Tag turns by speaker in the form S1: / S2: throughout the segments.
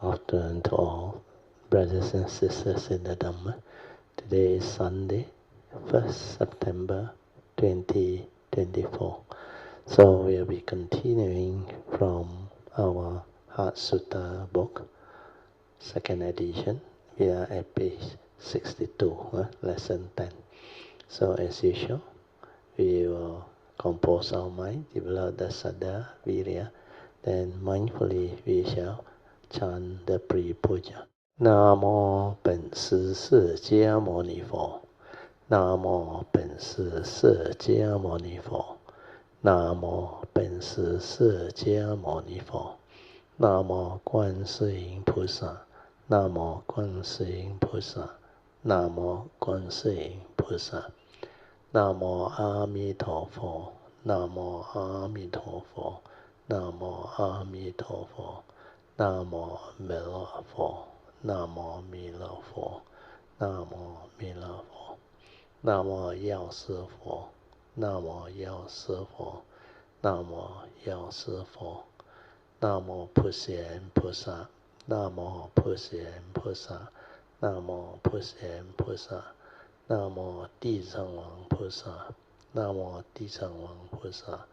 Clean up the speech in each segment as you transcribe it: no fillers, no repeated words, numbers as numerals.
S1: afternoon to all brothers and sisters in the Dhamma. Today is Sunday, 1st September 2024. So we'll be continuing from our Heart Sutra book, second edition. We are at page 62, lesson 10. So as usual, we will compose our mind, develop the Saddha, Virya, then mindfully we shall chant the pre-puja. Namo 本师释迦牟尼佛 Namo 本师释迦牟尼佛 Namo 本师释迦牟尼佛 Namo 观世音菩萨 Namo 观世音菩萨 Namo 观世音菩萨 Namo 阿弥陀佛 Namo 阿弥陀佛 Namo 阿弥陀佛 Namo 弥勒佛 Namo 弥勒佛 Namo 弥勒佛 Namo 药师佛 Namo 药师佛 Namo 药师佛 Namo 普贤菩萨 Namo 普贤菩萨 Namo 普贤菩萨 Namo 地藏王菩萨 Namo 地藏王菩萨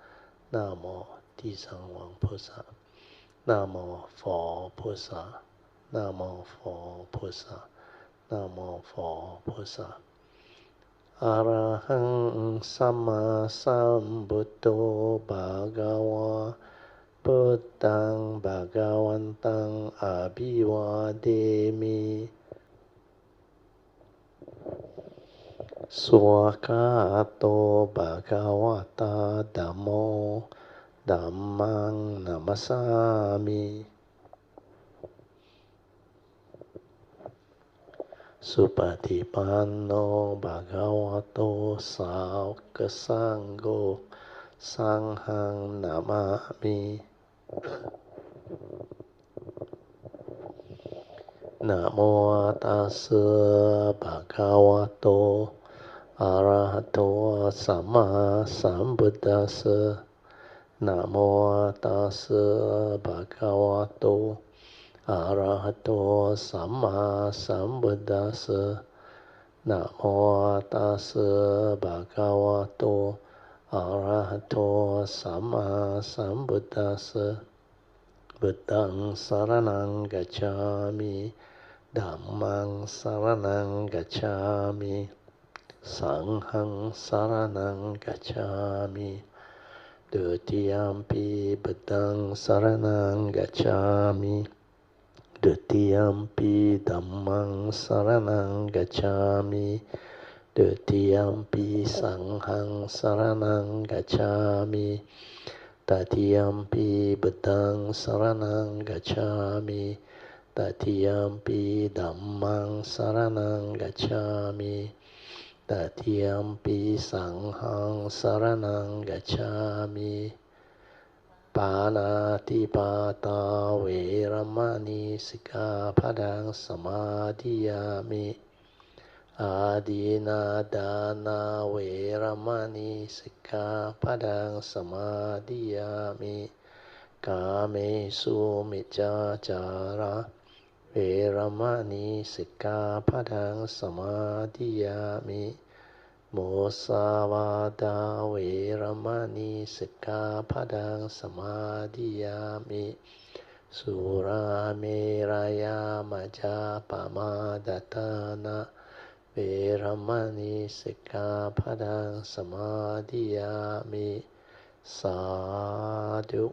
S1: Namo 地藏王菩萨 Namo 佛菩萨 Namo 佛菩萨 Namo 佛菩萨 Arahang Sama Sambuddho Bhagava Buddhang Bhagavantang Abhivademi Swakato Bhagavata Dhammo Dhammang Namasami Supatipanno Bhagavato Sāvaka Sangho Sanghang Namami Namo Tassa Bhagavato Arahato Sama Sambuddhassa Namo Tassa Bhagavato Arahato Sama Sambuddhassa Namo Tassa Bhagavato Arahato Sama Sambuddhassa Buddhang Saranang Gacchami Dhammang Saranang Gacchami Sanghang Saranang Gacchami Dutiyampi Buddhang Saranang Gacchami Dutiyampi Dhammang Saranang Gacchami Dutiyampi Sanghang Saranang Gacchami Tatiyampi Buddhang Saranang Gacchami Tatiyampi Dhammang Saranang Gacchami Tatiyampi Sanghang Saranang Gacchami Panatipata Veramani Sikkhapadang Samadhiyami Adinadana Veramani Sikkhapadang Samadhiyami Kamesu Miccācara Veramani Sikkhapadang Samadhiyami Musavada Veramani Sikkhapadang Samadhiyami Surameraya Majapamadatana Veramani Sikkhapadang Samadhiyami Sadhu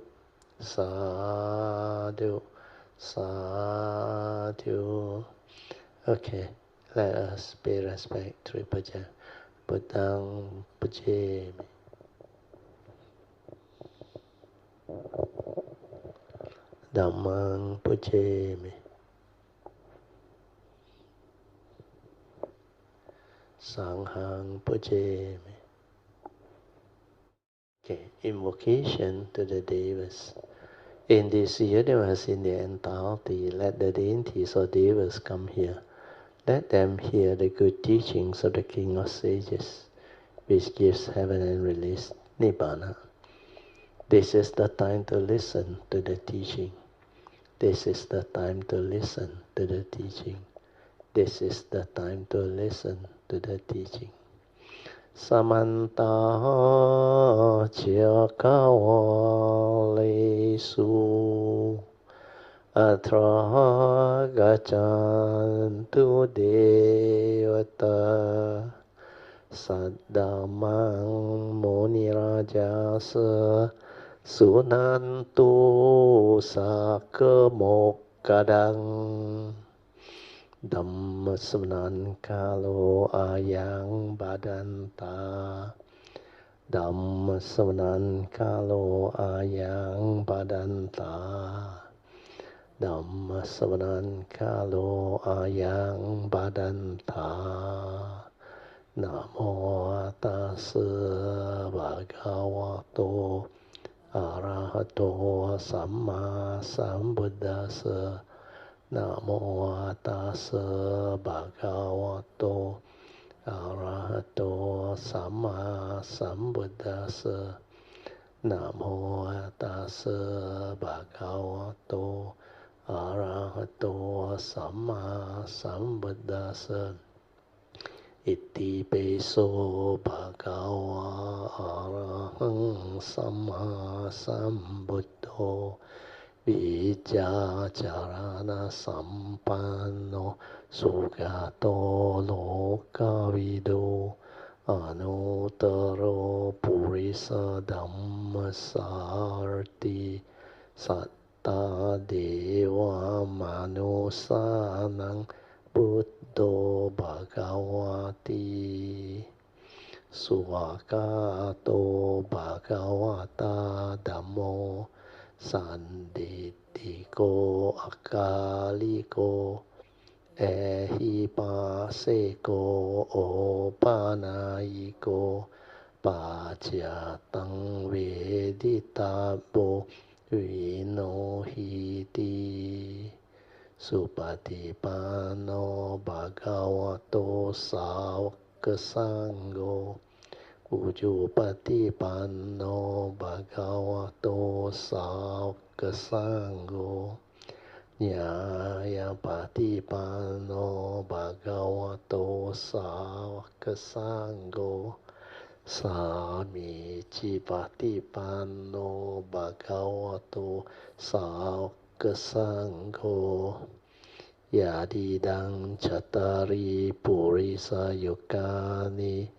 S1: Sadhu Sadhu. Okay, let us pay respect to Puja. Buddhang Pujami Dhammang Pujami Sanghang Pujami. Okay, invocation to the Devas. In this universe, in the entirety, let the deities or Devas come here. Let them hear the good teachings of the King of Sages, which gives heaven and release Nibbana. This is the time to listen to the teaching. This is the time to listen to the teaching. This is the time to listen to the teaching. Samanta Chakawalesu Atra Gachantu Devata Saddamang Munirajasa Sunantu Sakemokadang Dhamma Samanan Kalo Ayang Badanta Dhamma Samanan Kalo Ayang Badanta Dhamma Samanan Kalo Ayang Badanta Namo Tassa Bhagavato Arahato Samma Sambuddhassa Namo Tassa Bhagavato Arahato Samma Sambuddhassa Namo Tassa Bhagavato Arahato Samma Sambuddhassa Iti peso bhagava arahang samma sambuddho Vijacarana sampanno sugato lokavido Anuttaro purisa dhammasarti Satta deva manusanang Buddho Bhagavati Suwakato Bhagavata Dhammo Sanditiko Akaliko Ehipaseko Opanayiko Pachyatang Veditabo Vinohiti Supatipano Bhagavato Sāvaka Sangho Ujupatipano Bhagavato Sāvaka Sangho Nyayapatipano Bhagavato Sāvaka Sangho Samicipatipano Bhagavato Sāvaka Sangho Yadidang Chattari Purisa Yukani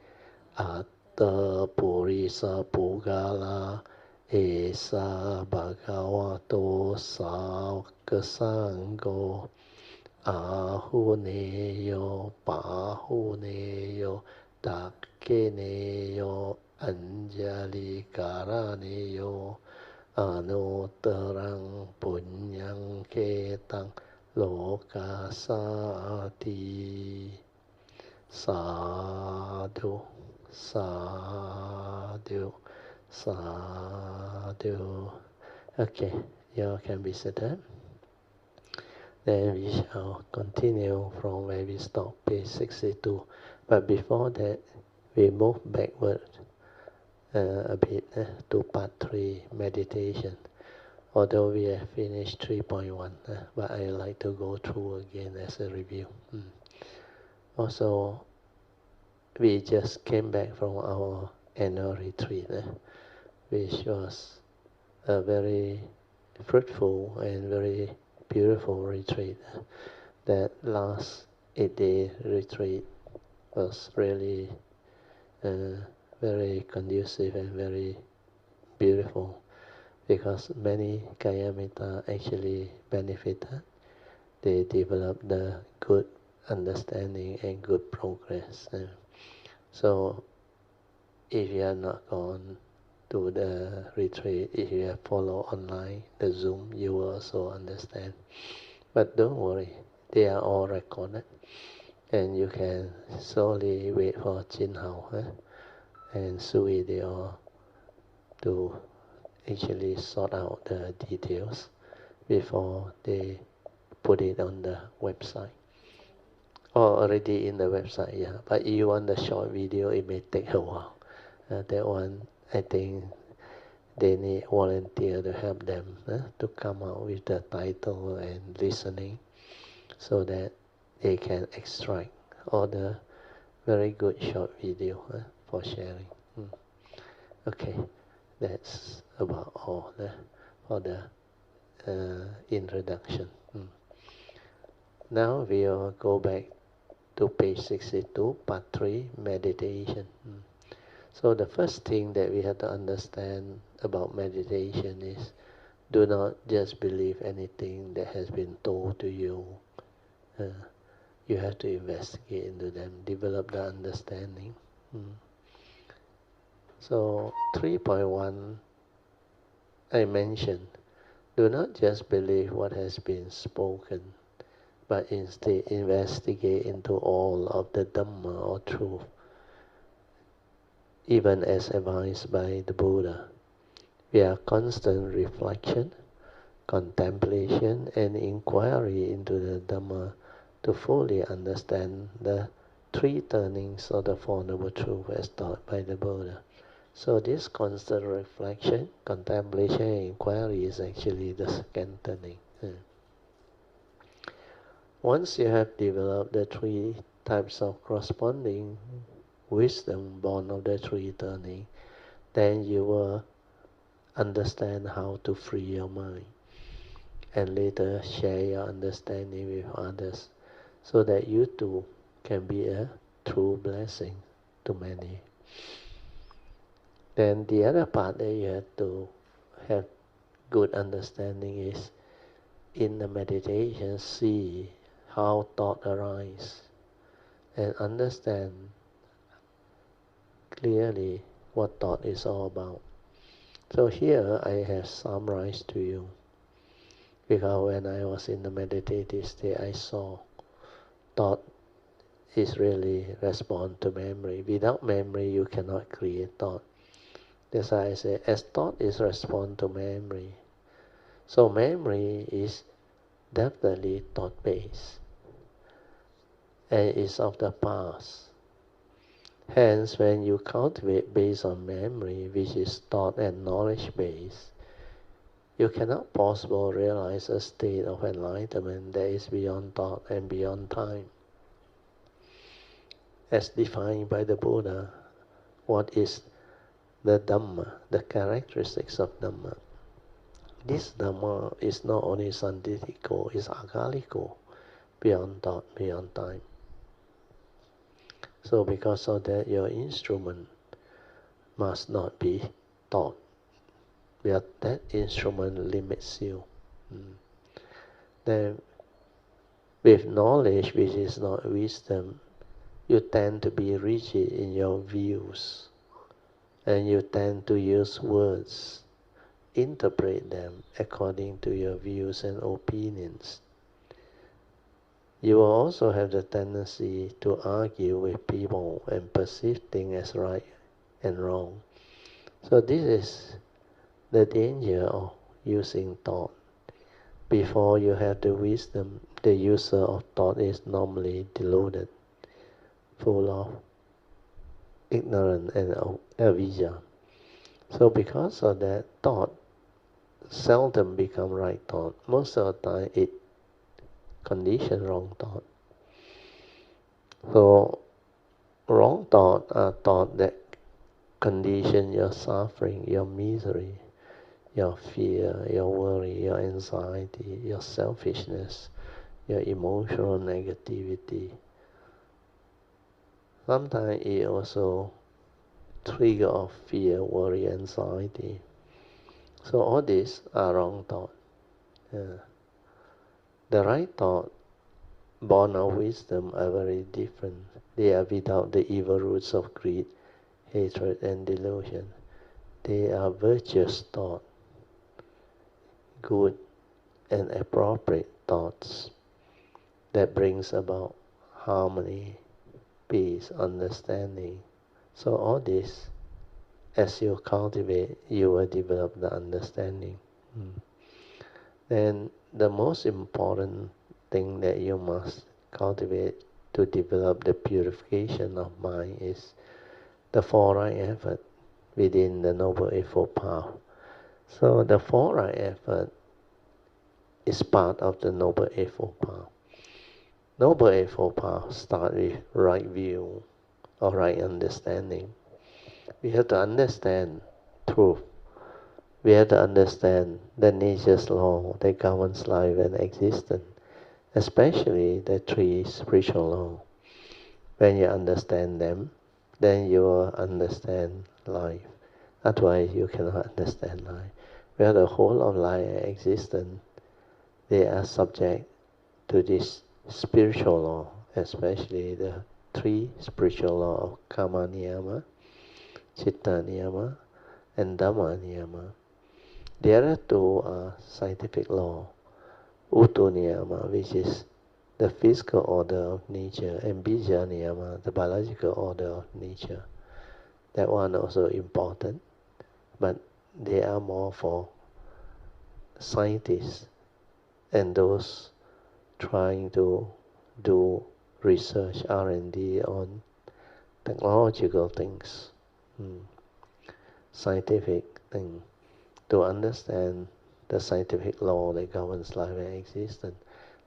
S1: Atta Purisa Pugala Esa Bhagavato Sāvaka Sangho Ahuneyo Pahuneyo Dakkeneyo Anjali Karaneyo Anuttarang Punyang Ketang Lokasati Sadhu Sadhu Sadhu. Okay, you can be seated. Then we shall continue from where we stopped, page 62. But before that, we move backward a bit to part 3, meditation. Although we have finished 3.1, but I like to go through again as a review. Also, we just came back from our annual retreat, which was a very fruitful and very beautiful retreat. That last 8-day retreat was really very conducive and very beautiful, because many Kayamita actually benefited. They developed the good understanding and good progress. So if you are not gone to the retreat, if you have followed online, the Zoom, you will also understand. But don't worry, they are all recorded, and you can slowly wait for Jin Hao and Sui, they all to actually sort out the details before they put it on the website. Or already in the website, yeah. But if you want the short video, it may take a while. That one, I think they need volunteer to help them to come out with the title and listening, so that they can extract all the very good short video for sharing. Okay, that's about all for the introduction. Now we'll go back to page 62, part 3, meditation. So the first thing that we have to understand about meditation is, do not just believe anything that has been told to you. You have to investigate into them, develop the understanding. So 3.1, I mentioned, do not just believe what has been spoken, but instead investigate into all of the Dhamma or truth, even as advised by the Buddha, via constant reflection, contemplation, and inquiry into the Dhamma to fully understand the three turnings of the Four Noble Truths as taught by the Buddha. So this constant reflection, contemplation, and inquiry is actually the second turning. Once you have developed the three types of corresponding wisdom born of the three turning, then you will understand how to free your mind, and later share your understanding with others, so that you too can be a true blessing to many. Then the other part that you have to have good understanding is, in the meditation, see how thought arises and understand clearly what thought is all about. So here I have summarized to you, because when I was in the meditative state, I saw thought is really respond to memory. Without memory, you cannot create thought. That's why I say, as thought is respond to memory, so memory is definitely thought-based and is of the past. Hence, when you cultivate based on memory, which is thought and knowledge-based, you cannot possibly realize a state of enlightenment that is beyond thought and beyond time. As defined by the Buddha, what is the Dhamma, the characteristics of Dhamma? This Dhamma is not only Sanditiko, it's Akaliko, beyond thought, beyond time. So because of that, your instrument must not be thought, because that instrument limits you. Then, with knowledge which is not wisdom, you tend to be rigid in your views, and you tend to use words, interpret them according to your views and opinions. You will also have the tendency to argue with people and perceive things as right and wrong. So this is the danger of using thought. Before you have the wisdom, the user of thought is normally deluded, full of ignorance and avijja. So because of that, thought seldom become right thought. Most of the time it condition wrong thought. So wrong thought are thought that condition your suffering, your misery, your fear, your worry, your anxiety, your selfishness, your emotional negativity. Sometimes it also trigger of fear, worry, anxiety. So all these are wrong thought. The right thought, born of wisdom, are very different. They are without the evil roots of greed, hatred, and delusion. They are virtuous thought, good and appropriate thoughts that brings about harmony, peace, understanding. So all this, as you cultivate, you will develop the understanding. Then the most important thing that you must cultivate to develop the purification of mind is the four right effort within the Noble Eightfold Path. So the four right effort is part of the Noble Eightfold Path. Noble Eightfold Path start with right view or right understanding. We have to understand truth. We have to understand the nature's law that governs life and existence, especially the three spiritual laws. When you understand them, then you will understand life. Otherwise, you cannot understand life. Where the whole of life and existence, they are subject to this spiritual law, especially the three spiritual laws of Karma Niyama, Chitta Niyama, and Dhamma Niyama. The other two are scientific law, Utu Niyama, which is the physical order of nature, and Bija Niyama, the biological order of nature. That one also important, but they are more for scientists and those trying to do research, R&D on technological things, scientific things, to understand the scientific law that governs life and existence.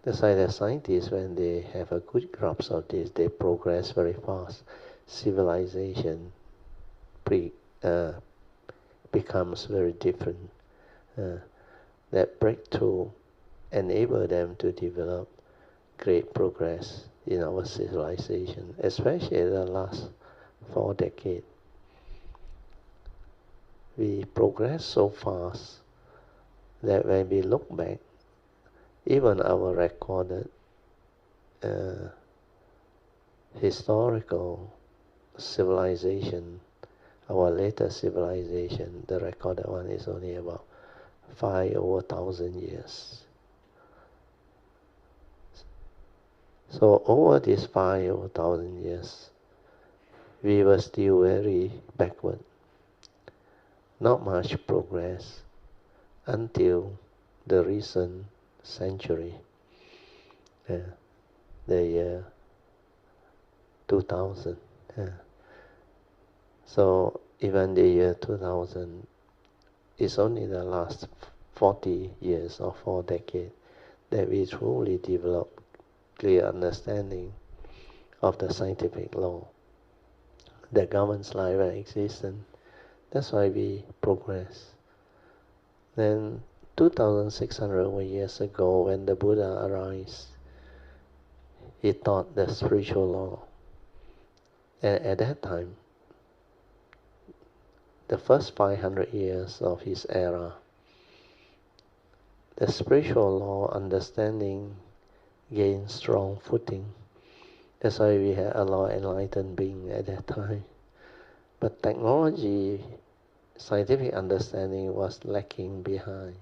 S1: That's why the scientists, when they have a good grasp of this, they progress very fast. Civilization becomes very different. That breakthrough enable them to develop great progress in our civilization, especially in the last 4 decades. We progress so fast that when we look back, even our recorded historical civilization, our latest civilization, the recorded one is only about 5,000 years. So over these 5,000 years, we were still very backward. Not much progress until the recent century, the year 2000. So even the year 2000 is only the last 40 years or 4 decades that we truly develop clear understanding of the scientific law that governs life and existence. That's why we progress. Then 2,600 years ago, when the Buddha arose, he taught the spiritual law. And at that time, the first 500 years of his era, the spiritual law understanding gained strong footing. That's why we had a lot of enlightened beings at that time. But technology, scientific understanding was lacking behind.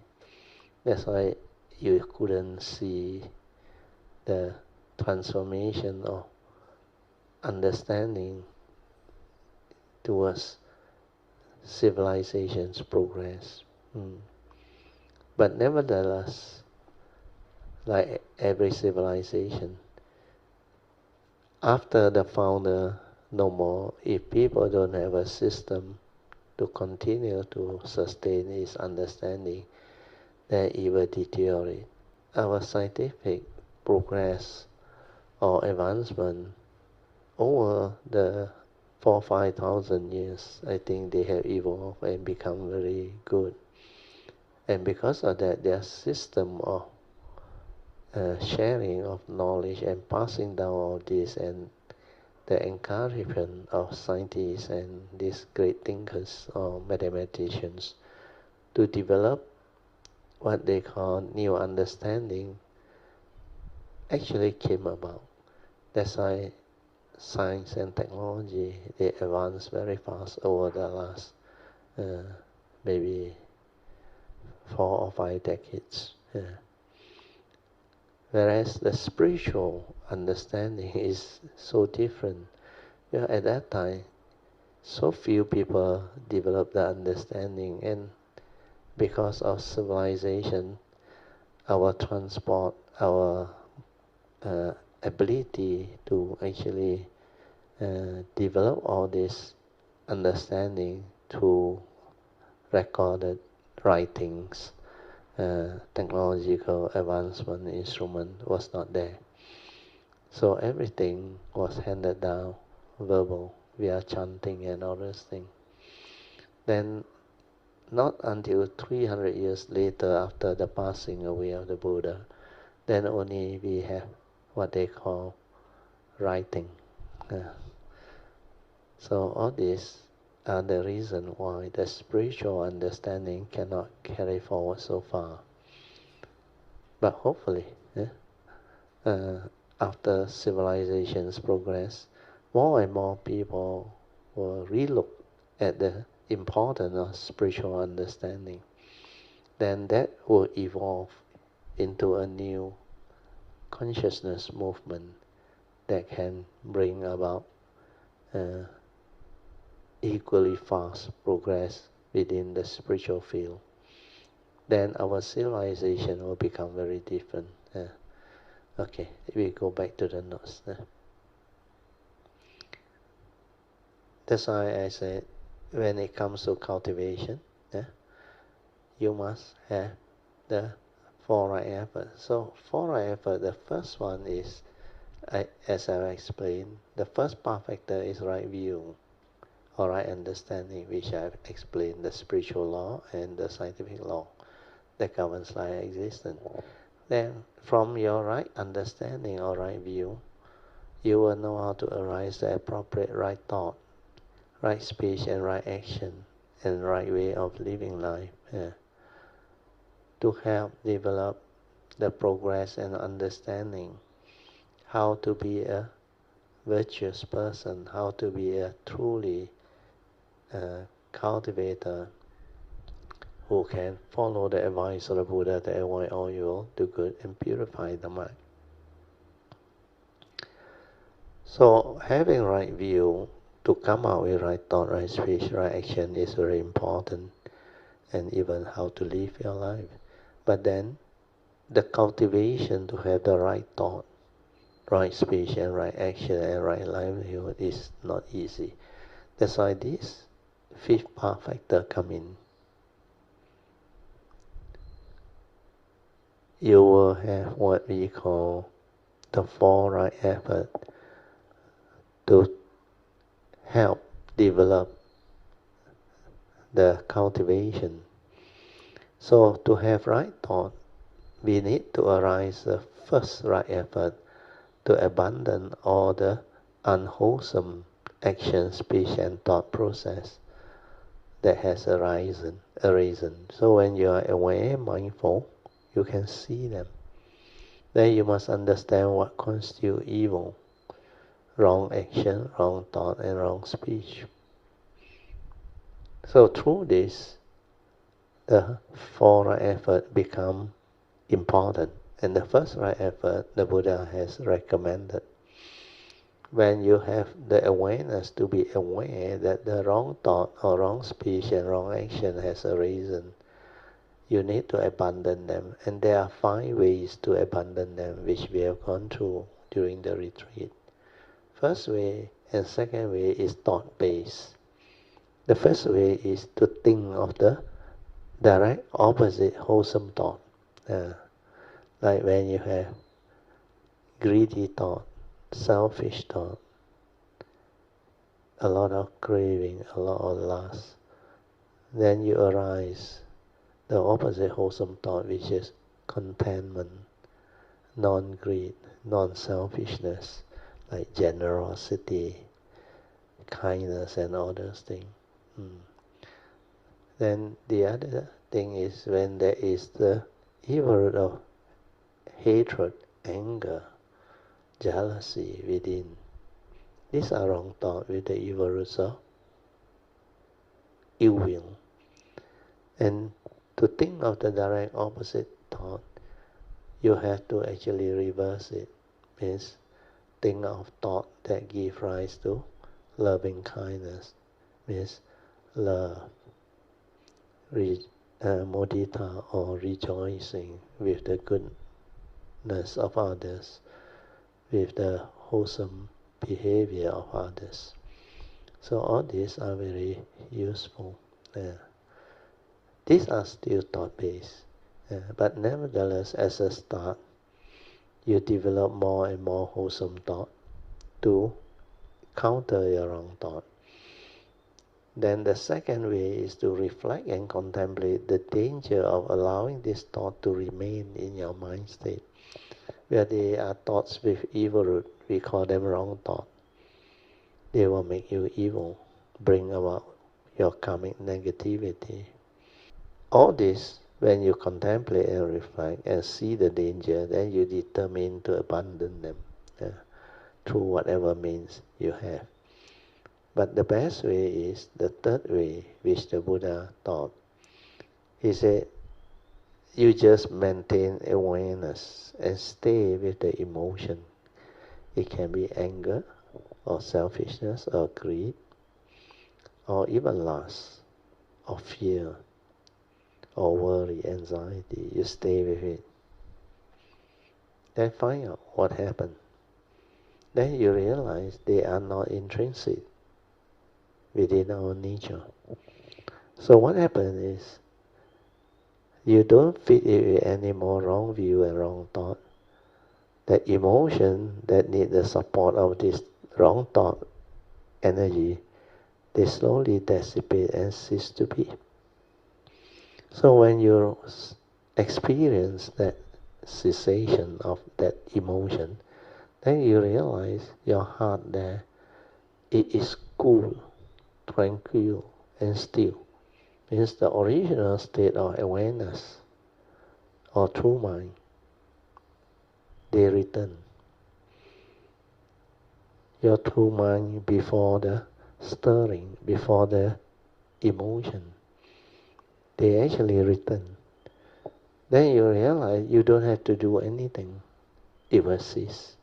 S1: That's why you couldn't see the transformation of understanding towards civilization's progress. But nevertheless, like every civilization, after the founder no more, if people don't have a system to continue to sustain its understanding, then it will deteriorate. Our scientific progress or advancement over the 4,000-5,000 years, I think they have evolved and become very good. And because of that, their system of sharing of knowledge and passing down of this, and the encouragement of scientists and these great thinkers or mathematicians to develop what they call new understanding actually came about. That's why science and technology, they advance very fast over the last maybe 4 or 5 decades. Whereas the spiritual understanding is so different. At that time, so few people developed the understanding, and because of civilization, our transport, our ability to actually develop all this understanding through recorded writings, technological advancement, instrument was not there. So everything was handed down verbal via chanting and all those things. Then not until 300 years later, after the passing away of the Buddha, then only we have what they call writing. So all these are the reason why the spiritual understanding cannot carry forward so far. But hopefully, after civilization's progress, more and more people will relook at the importance of spiritual understanding. Then that will evolve into a new consciousness movement that can bring about equally fast progress within the spiritual field. Then our civilization will become very different. Okay, we go back to the notes. That's why I said, when it comes to cultivation, you must have the four right efforts. So four right efforts, the first one is, as I explained, the first path factor is right view, or right understanding, which I've explained, the spiritual law and the scientific law that governs life existence. Then from your right understanding or right view, you will know how to arise the appropriate right thought, right speech and right action, and right way of living life, to help develop the progress and understanding how to be a virtuous person, how to be a truly cultivator who can follow the advice of the Buddha to avoid all evil, do good, and purify the mind. So having right view to come out with right thought, right speech, right action is very important, and even how to live your life. But then the cultivation to have the right thought, right speech and right action and right livelihood is not easy. That's why this fifth path factor come in. You will have what we call the four right effort to help develop the cultivation. So to have right thought, we need to arise the first right effort to abandon all the unwholesome action, speech and thought process that has arisen. So when you are aware, mindful, you can see them. Then you must understand what constitutes evil, wrong action, wrong thought and wrong speech. So through this, the four right effort become important. And the first right effort the Buddha has recommended. When you have the awareness to be aware that the wrong thought or wrong speech and wrong action has arisen, you need to abandon them. And there are 5 ways to abandon them, which we have gone through during the retreat. First way and second way is thought-based. The first way is to think of the direct opposite wholesome thought. Like when you have greedy thought, selfish thought, a lot of craving, a lot of lust, then you arise the opposite wholesome thought, which is contentment, non-greed, non-selfishness, like generosity, kindness and all those things. Then the other thing is when there is the evil root of hatred, anger, jealousy within. These are wrong thoughts with the evil roots of ill will. And to think of the direct opposite thought, you have to actually reverse it. Means think of thought that give rise to loving kindness. Means love, mudita or rejoicing with the goodness of others, with the wholesome behavior of others. So all these are very useful. These are still thought-based, but nevertheless, as a start, you develop more and more wholesome thought to counter your wrong thought. Then the second way is to reflect and contemplate the danger of allowing this thought to remain in your mind state. Where they are thoughts with evil root, we call them wrong thought. They will make you evil, bring about your karmic negativity. All this, when you contemplate and reflect and see the danger, then you determine to abandon them through whatever means you have. But the best way is the third way, which the Buddha taught. He said, you just maintain awareness and stay with the emotion. It can be anger, or selfishness, or greed, or even lust, or fear, or worry, anxiety. You stay with it. Then find out what happened. Then you realize they are not intrinsic within our nature. So what happens is, you don't fit it with any more wrong view and wrong thought. That emotion that need the support of this wrong thought energy, they slowly dissipate and cease to be. So when you experience that cessation of that emotion, then you realize your heart there, it is cool, tranquil, and still. Means the original state of awareness or true mind, they return. Your true mind before the stirring, before the emotion, they actually return. Then you realize you don't have to do anything. It will cease.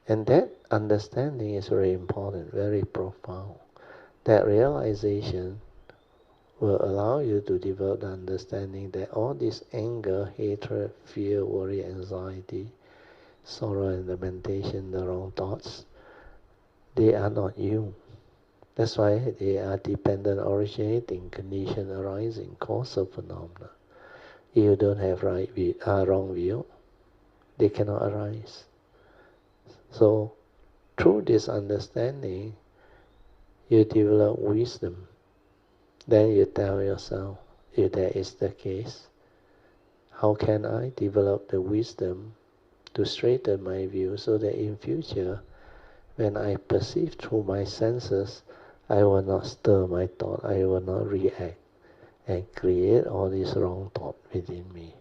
S1: And that understanding is very important, very profound. That realization will allow you to develop the understanding that all this anger, hatred, fear, worry, anxiety, sorrow and lamentation, the wrong thoughts, they are not you. That's why they are dependent originating, condition arising, causal phenomena. If you don't have wrong view, they cannot arise. So, through this understanding, you develop wisdom. Then you tell yourself, if that is the case, how can I develop the wisdom to straighten my view so that in future, when I perceive through my senses, I will not stir my thought, I will not react and create all this wrong thought within me.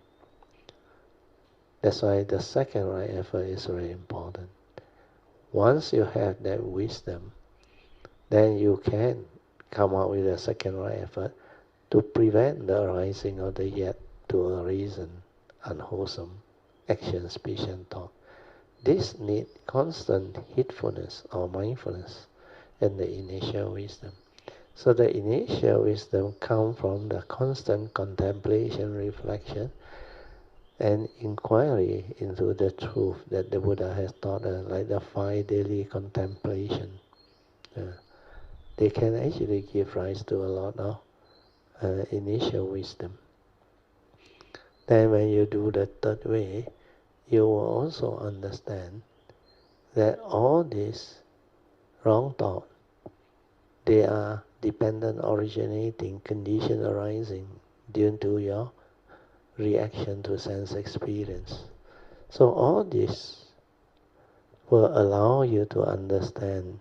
S1: That's why the second right effort is very important. Once you have that wisdom, then you can come up with a second right effort to prevent the arising of the yet to a reason unwholesome action, speech and thought. This need constant heedfulness or mindfulness and the initial wisdom. So the initial wisdom comes from the constant contemplation, reflection, and inquiry into the truth that the Buddha has taught us, like the 5 daily contemplation. They can actually give rise to a lot of initial wisdom. Then when you do the third way, you will also understand that all these wrong thoughts, they are dependent originating, condition arising due to your reaction to sense experience. So all this will allow you to understand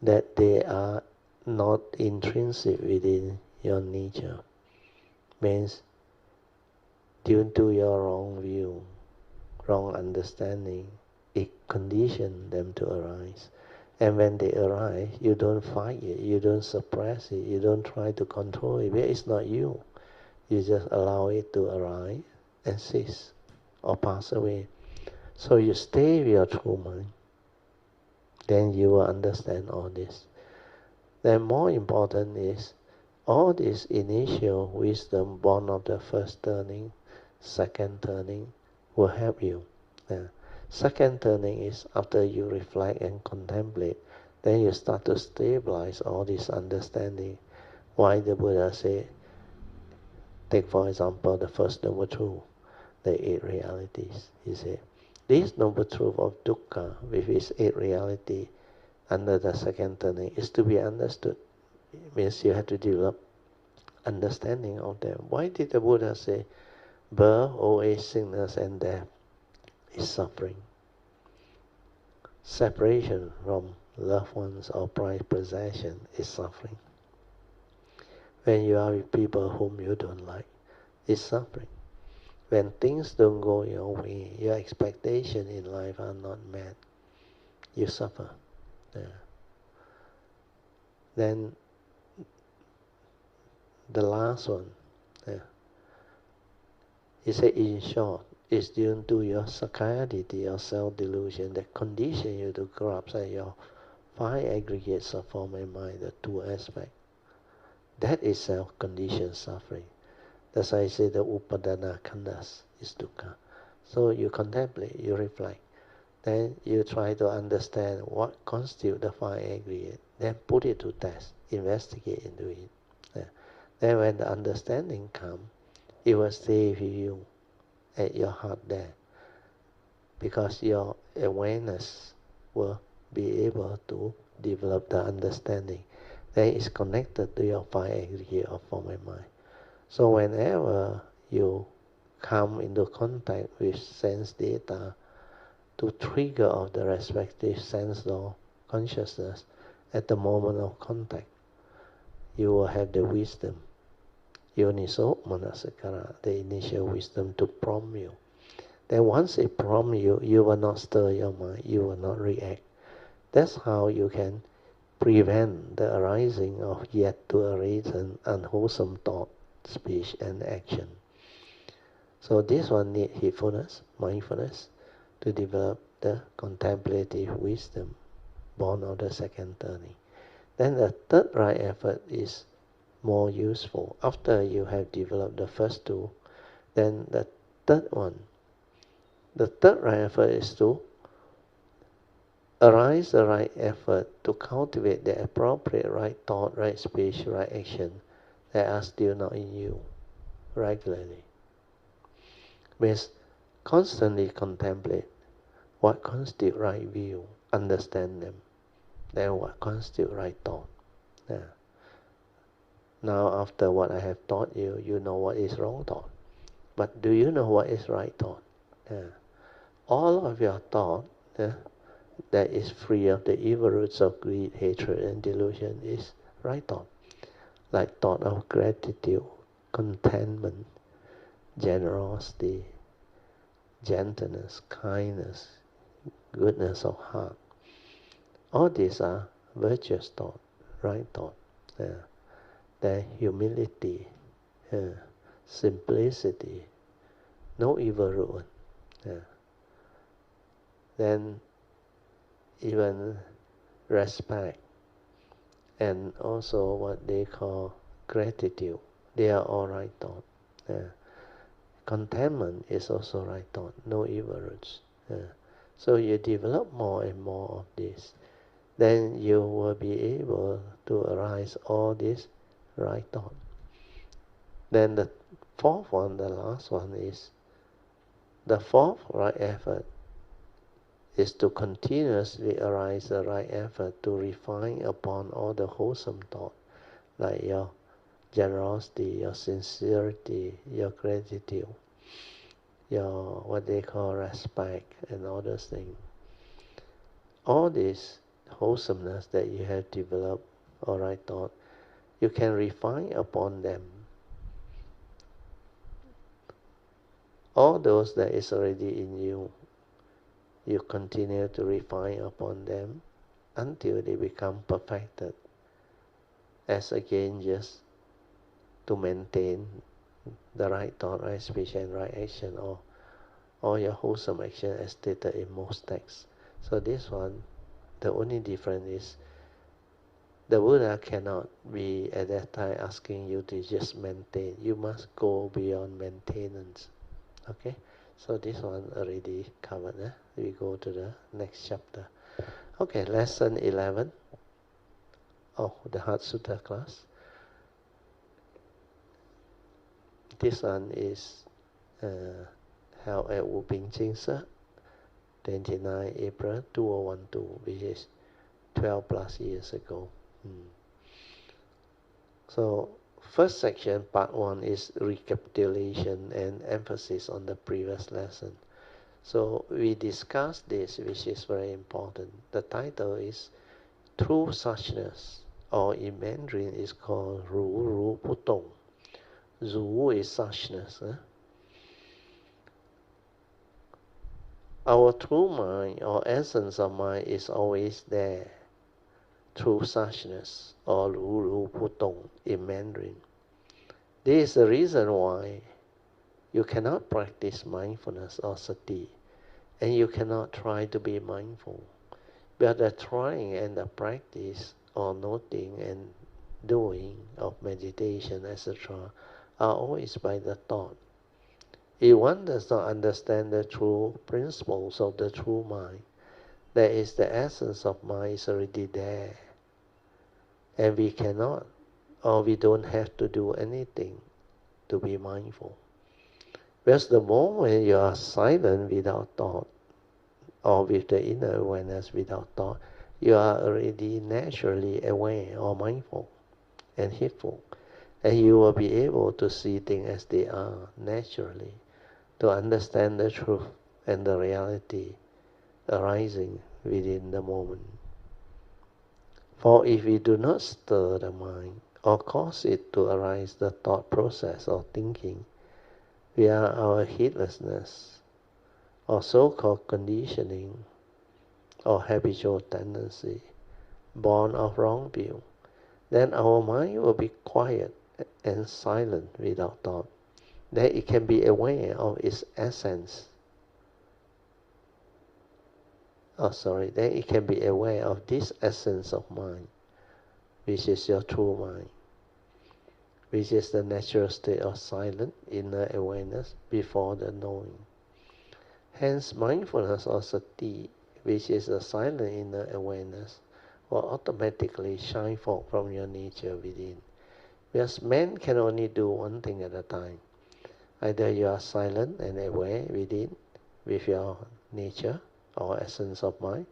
S1: that they are not intrinsic within your nature. Means due to your wrong view, wrong understanding, it conditions them to arise. And when they arise, you don't fight it, you don't suppress it, you don't try to control it. It's not you. You just allow it to arise and cease or pass away. So you stay with your true mind. Then you will understand all this. Then more important is, all this initial wisdom born of the first turning, second turning, will help you. Second turning is after you reflect and contemplate, then you start to stabilize all this understanding. Why the Buddha said, Take for example the first noble truth, the 8 realities. He said, this noble truth of dukkha with its 8 reality under the second turning is to be understood. It means you have to develop understanding of them. Why did the Buddha say birth, old age, sickness and death is suffering? Separation from loved ones or prized possession is suffering. When you are with people whom you don't like, it's suffering. When things don't go your way, your expectations in life are not met, you suffer. Yeah. Then the last one, he said, in short, it's due to your sakayaditi or self-delusion that condition you to grasp at your 5 aggregates of form and mind, the 2 aspects. That is self-conditioned suffering. That's why I say the upadana khandas is dukkha. So you contemplate, you reflect. Then you try to understand what constitutes the 5 aggregate. Then put it to test, investigate into it. Then when the understanding comes, it will stay with you at your heart there. Because your awareness will be able to develop the understanding. Then it's connected to your 5 aggregate of form and mind. So whenever you come into contact with sense data, to trigger of the respective sense law consciousness at the moment of contact, you will have the wisdom, yoniso manasikara, the initial wisdom to prompt you. Then once it prompts you, you will not stir your mind, you will not react. That's how you can prevent the arising of yet to arise unwholesome thought, speech and action. So this one needs heedfulness, mindfulness, to develop the contemplative wisdom born of the second turning. Then the third right effort is more useful. After you have developed the first 2, then the third one, the third right effort is to arise the right effort to cultivate the appropriate right thought, right speech, right action that are still not in you regularly. Means constantly contemplate what constitutes right view, understand them, then what constitutes right thought. Yeah. Now after what I have taught you, you know what is wrong thought. But do you know what is right thought? Yeah. All of your thought that is free of the evil roots of greed, hatred and delusion is right thought. Like thought of gratitude, contentment, generosity, gentleness, kindness, goodness of heart. All these are virtuous thought, right thought. Then humility, simplicity, no evil root. Then even respect and also what they call gratitude. They are all right thought. Contentment is also right thought, no evil roots. So you develop more and more of this, then you will be able to arise all this right thought. Then the fourth one, the last one is, the fourth right effort is to continuously arise the right effort to refine upon all the wholesome thought, like your generosity, your sincerity, your gratitude, your what they call respect and all those things. All this wholesomeness that you have developed or right thought, you can refine upon them. All those that is already in you, you continue to refine upon them until they become perfected. As again, just to maintain the right thought, right speech and right action, or all your wholesome action as stated in most texts. So this one, the only difference is the Buddha cannot be at that time asking you to just maintain. You must go beyond maintenance. Okay? So this one already covered. We go to the next chapter. Okay, lesson 11 of the Heart Sutra class. This one is held at Wu Ping Ching Sir, 29 April 2012, which is 12 plus years ago. So, first section, part 1, is recapitulation and emphasis on the previous lesson. So, we discussed this, which is very important. The title is True Suchness, or in Mandarin is called Ru Ru Pu Tong. Ru is suchness. Our true mind or essence of mind is always there. True suchness, or Ru Ru Pu Tong in Mandarin. This is the reason why you cannot practice mindfulness or sati, and you cannot try to be mindful. But the trying and the practice or noting and doing of meditation, etc., are always by the thought. If one does not understand the true principles of the true mind, that is, the essence of mind is already there, and we cannot, or we don't have to do anything to be mindful. Whereas the moment you are silent without thought, or with the inner awareness without thought, you are already naturally aware or mindful and heedful, and you will be able to see things as they are naturally, to understand the truth and the reality arising within the moment. For if we do not stir the mind or cause it to arise the thought process or thinking, we are our heedlessness or so-called conditioning or habitual tendency, born of wrong view, then our mind will be quiet and silent without thought. Then it can be aware of its essence. Then it can be aware of this essence of mind, which is your true mind, which is the natural state of silent inner awareness before the knowing. Hence, mindfulness or sati, which is a silent inner awareness, will automatically shine forth from your nature within. Because man can only do one thing at a time. Either you are silent and aware within with your nature or essence of mind,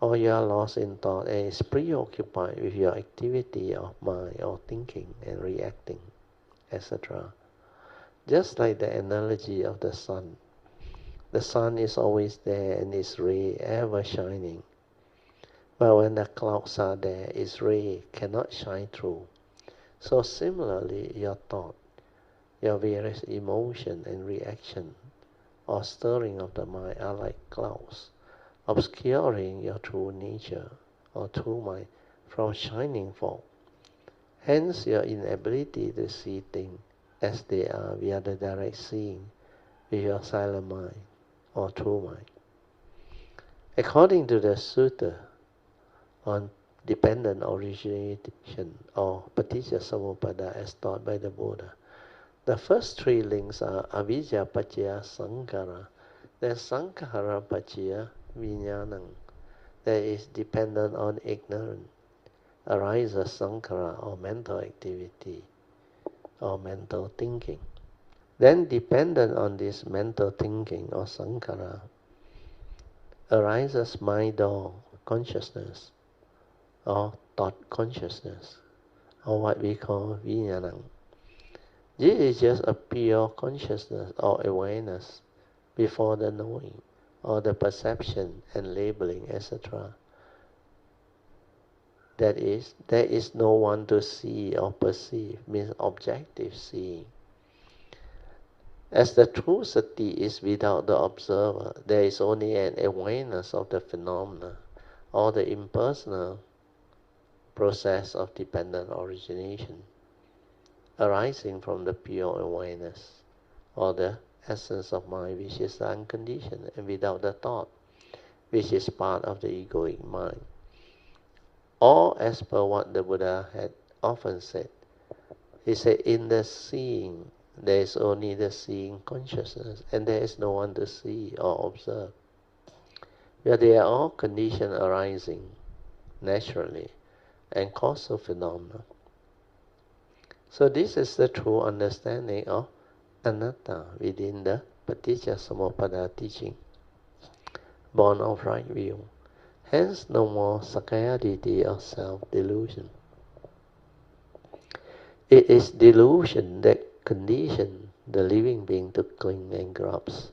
S1: or you are lost in thought and is preoccupied with your activity of mind or thinking and reacting, etc. Just like the analogy of the sun. The sun is always there and its ray ever shining. But when the clouds are there, its ray cannot shine through. So similarly, your thought, your various emotion and reaction or stirring of the mind are like clouds, obscuring your true nature or true mind from shining forth. Hence your inability to see things as they are via the direct seeing with your silent mind or true mind. According to the Sutta on dependent origination or Paticca Samuppada as taught by the Buddha, the first three links are avijja paccaya sankhara, then sankhara paccaya vijnanam, that is dependent on ignorance, arises sankhara or mental activity or mental thinking. Then dependent on this mental thinking or sankhara, arises mind or consciousness or thought consciousness, or what we call vijnanam. This is just a pure consciousness or awareness before the knowing or the perception and labeling, etc. That is, there is no one to see or perceive, means objective seeing. As the true sati is without the observer, there is only an awareness of the phenomena or the impersonal process of dependent origination, arising from the pure awareness or the essence of mind, which is the unconditioned and without the thought, which is part of the egoic mind. Or as per what the Buddha had often said, he said, in the seeing, there is only the seeing consciousness, and there is no one to see or observe. Where they are all conditions arising naturally and causal phenomena. So this is the true understanding of anatta within the Paticcasamuppada teaching, born of right view. Hence no more Sakaya deity or self-delusion. It is delusion that conditions the living being to cling and grasp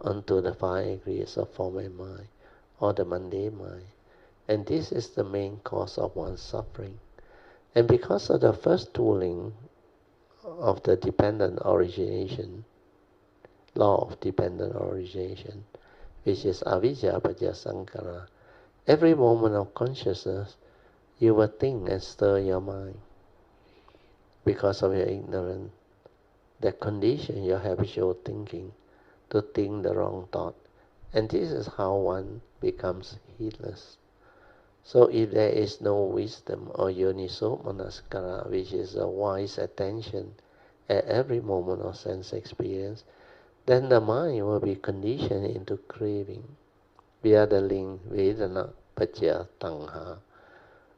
S1: onto the 5 degrees of form and mind, or the mundane mind. And this is the main cause of one's suffering. And because of the first tooling of the dependent origination, law of dependent origination, which is avijja paccaya sankhara, every moment of consciousness you will think and stir your mind because of your ignorance, that condition your habitual thinking to think the wrong thought. And this is how one becomes heedless. So if there is no wisdom or yoniso manasikara, which is a wise attention at every moment of sense experience, then the mind will be conditioned into craving via the link vedana paccaya tanha,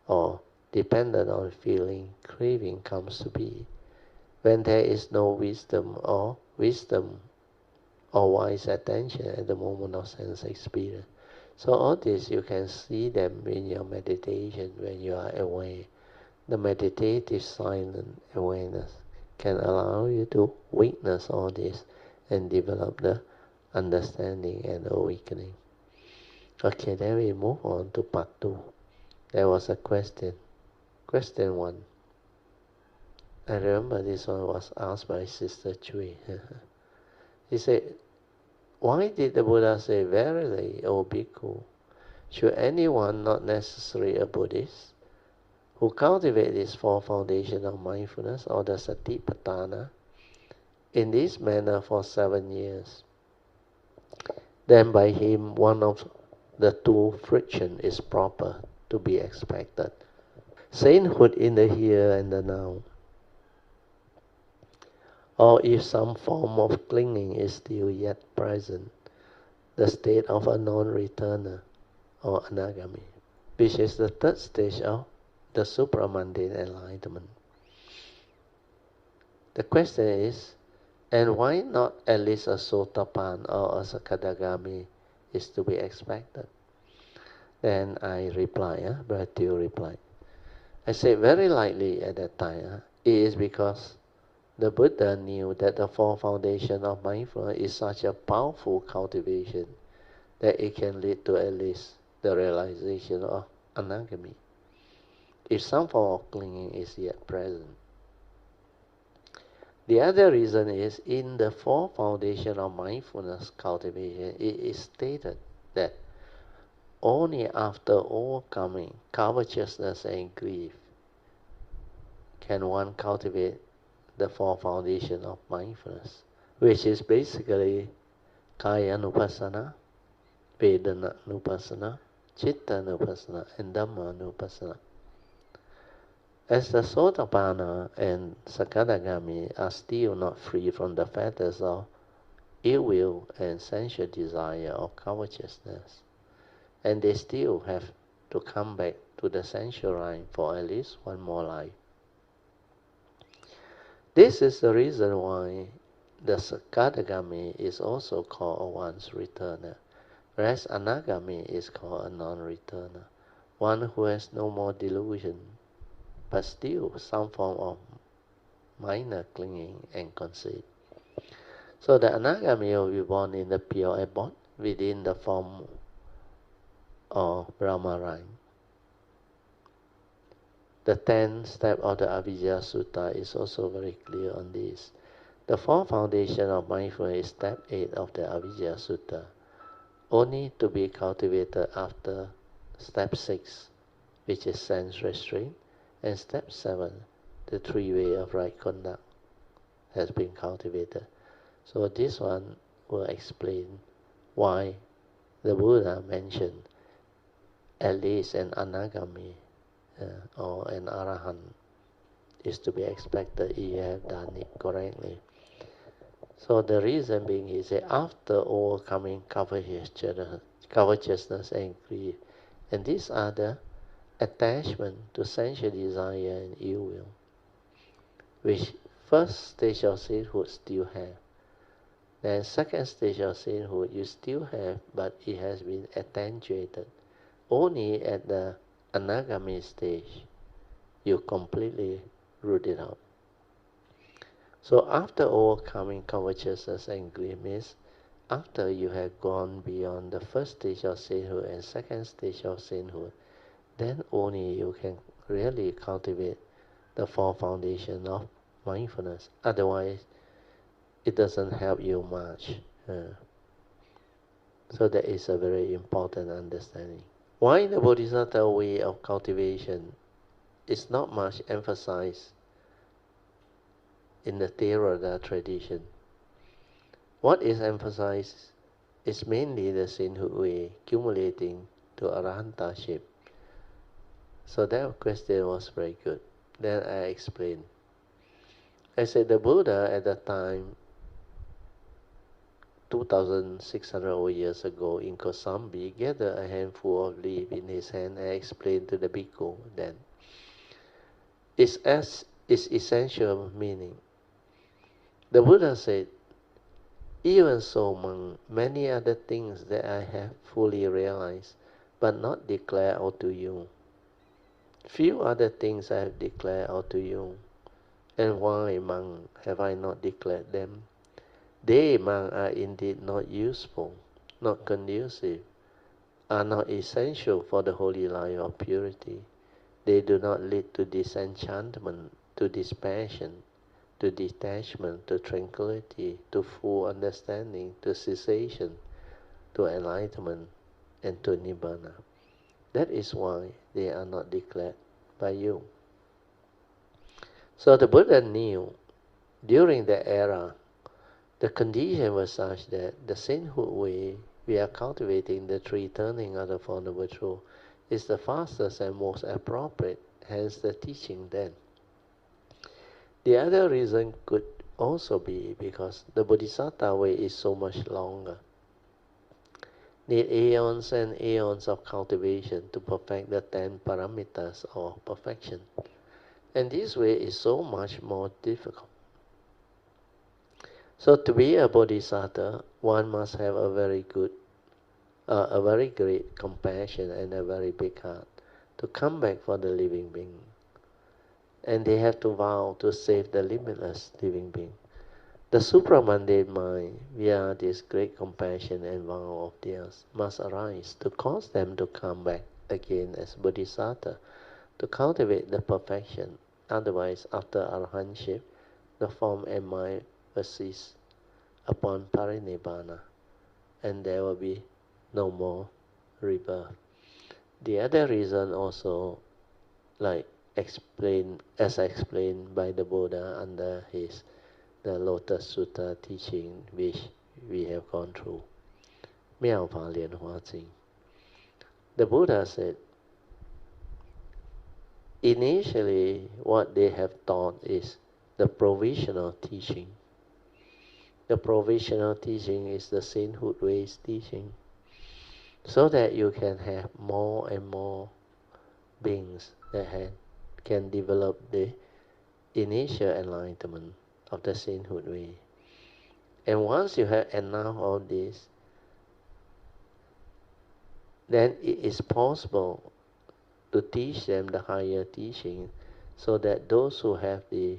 S1: or dependent on feeling, craving comes to be. When there is no wisdom or wise attention at the moment of sense experience. So all this you can see them in your meditation when you are aware. The meditative silent awareness can allow you to witness all this and develop the understanding and awakening. Okay, then we move on to part 2. There was a question. Question 1. I remember this one was asked by Sister Chui. He said, why did the Buddha say, verily, O bhikkhu, should anyone, not necessarily a Buddhist, who cultivate this 4 foundation of mindfulness or the satipatthana in this manner for 7 years, then by him one of the 2 friction is proper to be expected. Sainthood in the here and the now, or if some form of clinging is still yet present, the state of a non-returner or anagami, which is the 3rd stage of the supramundane enlightenment. The question is, and why not at least a sotapan or a sakadagami is to be expected? Then I reply, Bharatiya reply. I said very lightly at that time, it is because the Buddha knew that the 4 foundations of mindfulness is such a powerful cultivation that it can lead to at least the realization of anagami, if some form of clinging is yet present. The other reason is, in the 4 foundations of mindfulness cultivation, it is stated that only after overcoming covetousness and grief can one cultivate the 4 foundations of mindfulness, which is basically kaya nupassana, vedana nupassana, citta nupassana, and dhamma nupassana. As the Sotapanna and Sakadagami are still not free from the fetters of ill will and sensual desire or covetousness, and they still have to come back to the sensual line for at least one more life. This is the reason why the Sakadagami is also called a once returner, whereas Anagami is called a non-returner, one who has no more delusion, but still some form of minor clinging and conceit. So the Anagami will be born in the pure abode within the form of Brahma line. The 10th step of the Avijja Sutta is also very clear on this. The 4 foundation of mindfulness is step 8 of the Avijja Sutta, only to be cultivated after step 6, which is sense restraint, and step 7, the 3 way of right conduct, has been cultivated. So this one will explain why the Buddha mentioned at least an anagami or an arahant is to be expected if you have done it correctly. So the reason being is that after overcoming covetousness and grief, and these are the attachment to sensual desire and ill will, which first stage of sainthood still have. Then second stage of sainthood you still have, but it has been attenuated. Only at the anagami stage you completely root it out. So after overcoming covetousness and greediness, after you have gone beyond the first stage of sainthood and second stage of sainthood, then only you can really cultivate the four foundations of mindfulness. Otherwise, it doesn't help you much. So that is a very important understanding. Why the Bodhisattva way of cultivation is not much emphasized in the Theravada tradition. What is emphasized is mainly the sainthood way, accumulating to arahantaship. So that question was very good. Then I explained. I said the Buddha at the time, 2,600 years ago in Kosambi, gathered a handful of leaves in his hand and explained to the bhikkhu then its essential meaning. The Buddha said, even so among many other things that I have fully realized, but not declared out to you. Few other things I have declared out to you. And why, among, have I not declared them? They, among, are indeed not useful, not conducive, are not essential for the holy life of purity. They do not lead to disenchantment, to dispassion, to detachment, to tranquility, to full understanding, to cessation, to enlightenment, and to nibbana. That is why they are not declared by you. So the Buddha knew during the era the condition was such that the sainthood way we are cultivating the three turning of the Four Noble Truths is the fastest and most appropriate, hence the teaching then. The other reason could also be because the Bodhisattva way is so much longer. Need aeons and aeons of cultivation to perfect the 10 paramitas of perfection. And this way is so much more difficult. So to be a bodhisattva, one must have a very great compassion and a very big heart to come back for the living being. And they have to vow to save the limitless living being. The supramundane mind, via this great compassion and vow of theirs, must arise to cause them to come back again as bodhisattva, to cultivate the perfection. Otherwise, after arahantship, the form and mind will cease upon parinibbana, and there will be no more rebirth. The other reason also, as explained by the Buddha under the Lotus Sutra teaching, which we have gone through. 妙法莲华经. The Buddha said, initially what they have taught is the provisional teaching. The provisional teaching is the sainthood ways teaching, so that you can have more and more beings that can develop the initial enlightenment of the sainthood way. And once you have enough of this, then it is possible to teach them the higher teaching, so that those who have the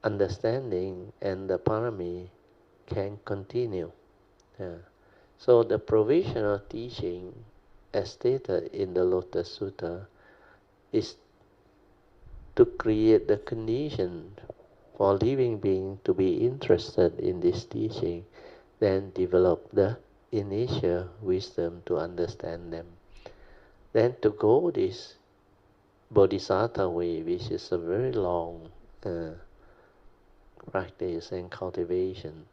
S1: understanding and the parami can continue. So the provisional teaching, as stated in the Lotus Sutra, is to create the condition for living beings to be interested in this teaching, then develop the initial wisdom to understand them. Then to go this bodhisattva way, which is a very long practice and cultivation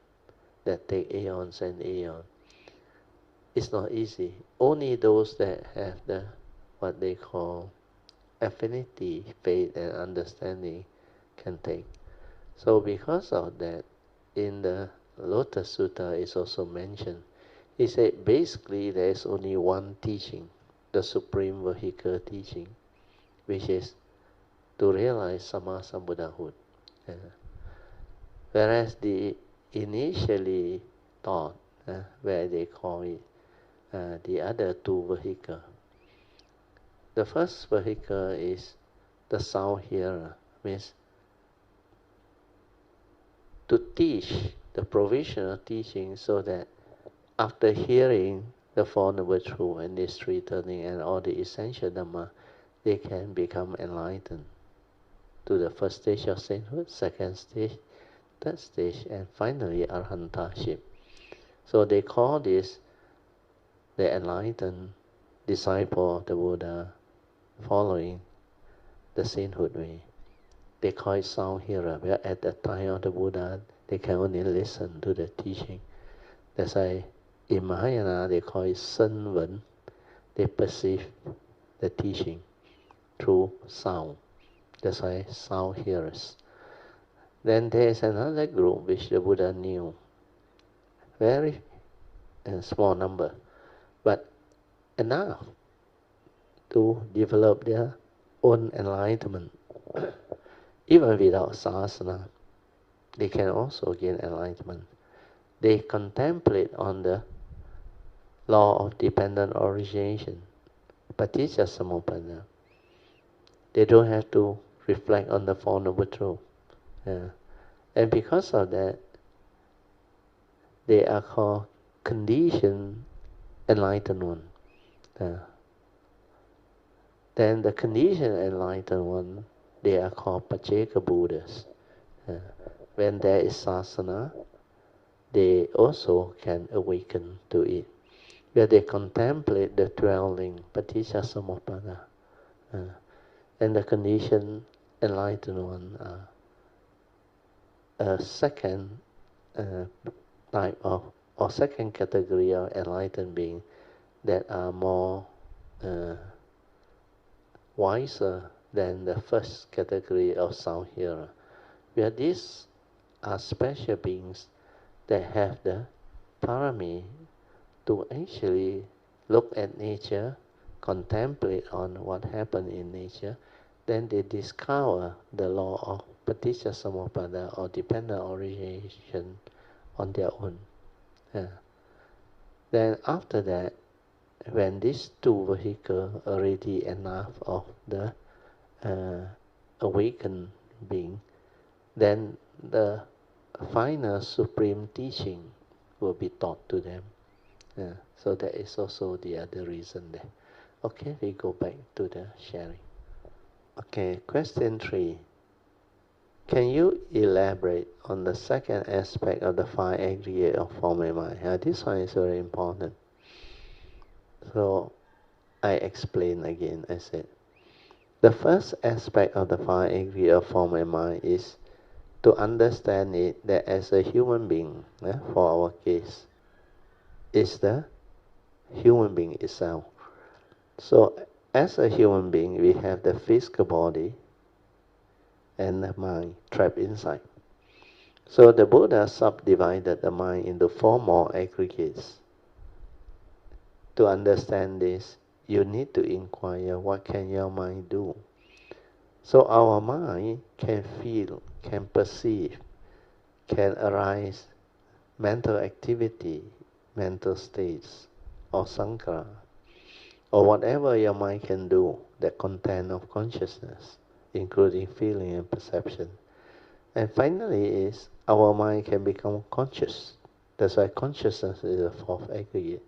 S1: that take aeons and aeons, it's not easy. Only those that have the what they call affinity, faith and understanding can take. So because of that, in the Lotus Sutra is also mentioned, he said basically there is only one teaching, the supreme vehicle teaching, which is to realize Sammasambuddhahood. Whereas the initially thought, where they call it the other two vehicles. The first vehicle is the sound hearer, means to teach the provisional teaching so that after hearing the Four Noble Truths and these three turning and all the essential Dhamma, they can become enlightened to the first stage of sainthood, second stage, third stage, and finally arhantaship. So they call this the enlightened disciple of the Buddha following the sainthood way. They call it sound hearer, where at the time of the Buddha, they can only listen to the teaching. That's why in Mahayana they call it Sen Wen. They perceive the teaching through sound. That's why sound hearers. Then there is another group which the Buddha knew, very small number, but enough to develop their own enlightenment. Even without sasana, they can also gain enlightenment. They contemplate on the law of dependent origination, paticca samuppada. They don't have to reflect on the Four Noble Truths. And because of that, they are called conditioned enlightened one. Then the conditioned enlightened one, they are called Pacceka Buddhas. When there is sasana, they also can awaken to it, where they contemplate the dwelling, paticca samuppada. And the conditioned enlightened one are a second type of, or second category of enlightened being that are more wiser than the first category of sound hearer, where these are special beings that have the parami to actually look at nature, contemplate on what happened in nature, then they discover the law of paticca samuppada or dependent origination on their own. Then after that, when these two vehicles already enough of the awakened being, then the final supreme teaching will be taught to them. So that is also the other reason there. Okay, we go back to the sharing. Okay, question 3. Can you elaborate on the second aspect of the five aggregate of form and mind? This one is very important. So I explain again. I said, the first aspect of the five aggregate of form and mind is to understand it that as a human being, for our case, is the human being itself. So as a human being, we have the physical body and the mind trapped inside. So the Buddha subdivided the mind into 4 more aggregates. To understand this, you need to inquire, what can your mind do? So our mind can feel, can perceive, can arise mental activity, mental states, or sankhara, or whatever your mind can do, the content of consciousness, including feeling and perception. And finally is, our mind can become conscious. That's why consciousness is the 4th aggregate.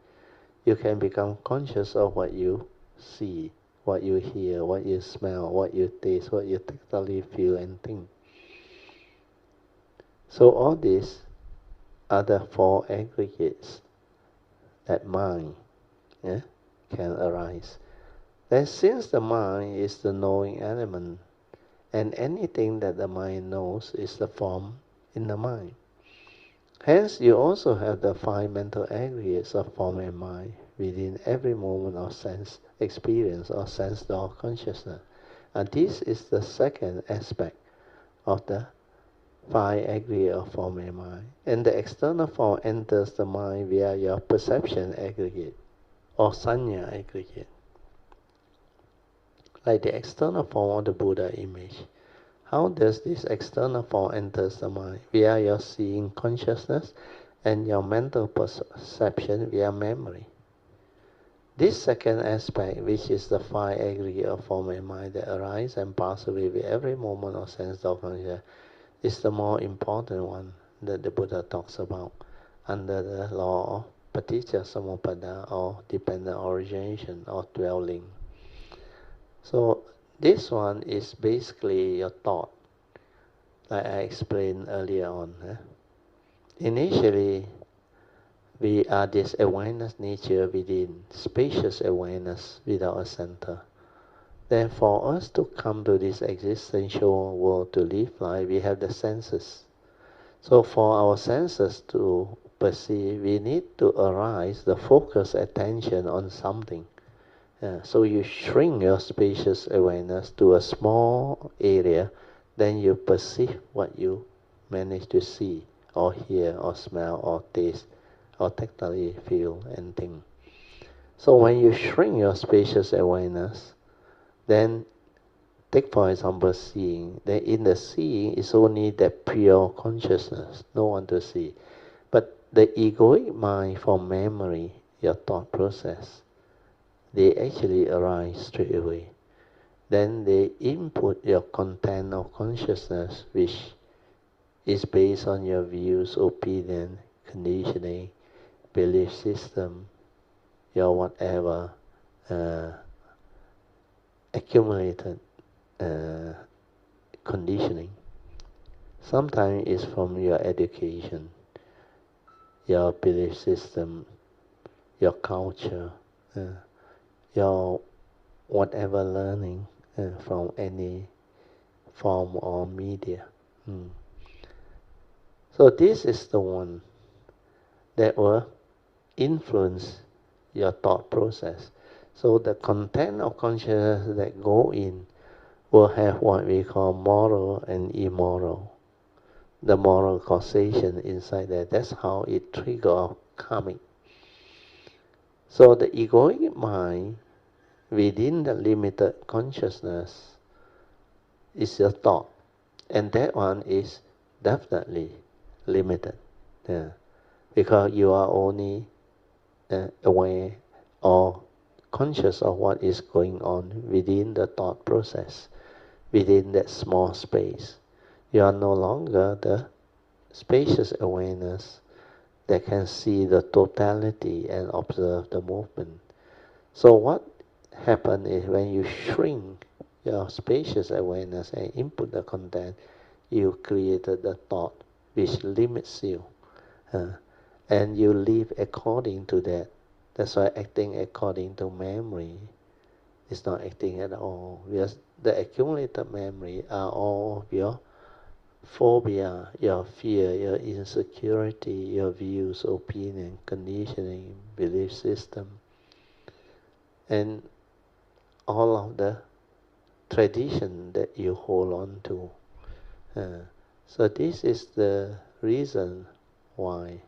S1: You can become conscious of what you see, what you hear, what you smell, what you taste, what you tactily feel and think. So all these are the 4 aggregates that mind can arise. Then since the mind is the knowing element, and anything that the mind knows is the form in the mind. Hence, you also have the 5 mental aggregates of form and mind within every moment of sense experience or sense door consciousness. And this is the second aspect of the 5 aggregates of form and mind. And the external form enters the mind via your perception aggregate or sanya aggregate. Like the external form of the Buddha image. How does this external form enters the mind? Via your seeing consciousness and your mental perception via memory. This second aspect, which is the five aggregate of form and mind that arise and pass away with every moment of sense of consciousness, is the more important one that the Buddha talks about under the law of paticca samuppada, or dependent origination or dwelling. So this one is basically your thought, like I explained earlier on. Initially, we are this awareness nature within, spacious awareness without a center. Then for us to come to this existential world to live life, we have the senses. So for our senses to perceive, we need to arise the focus attention on something. So you shrink your spacious awareness to a small area, then you perceive what you manage to see, or hear, or smell, or taste, or tactily feel and think. So when you shrink your spacious awareness, then take for example seeing. Then in the seeing is only that pure consciousness, no one to see. But the egoic mind for memory, your thought process, they actually arise straight away. Then they input your content of consciousness, which is based on your views, opinion, conditioning, belief system, your whatever accumulated conditioning. Sometimes it's from your education, your belief system, your culture, your whatever learning from any form or media. So this is the one that will influence your thought process. So the content of consciousness that go in will have what we call moral and immoral. The moral causation inside there, that's how it triggers karmic. So the egoic mind within the limited consciousness is your thought, and that one is definitely limited, because you are only aware or conscious of what is going on within the thought process, within that small space. You are no longer the spacious awareness that can see the totality and observe the movement. So what happens is when you shrink your spacious awareness and input the content, you created the thought which limits you. And you live according to that. That's why acting according to memory is not acting at all. Because the accumulated memory are all your phobia, your fear, your insecurity, your views, opinion, conditioning, belief system, and all of the tradition that you hold on to. So this is the reason why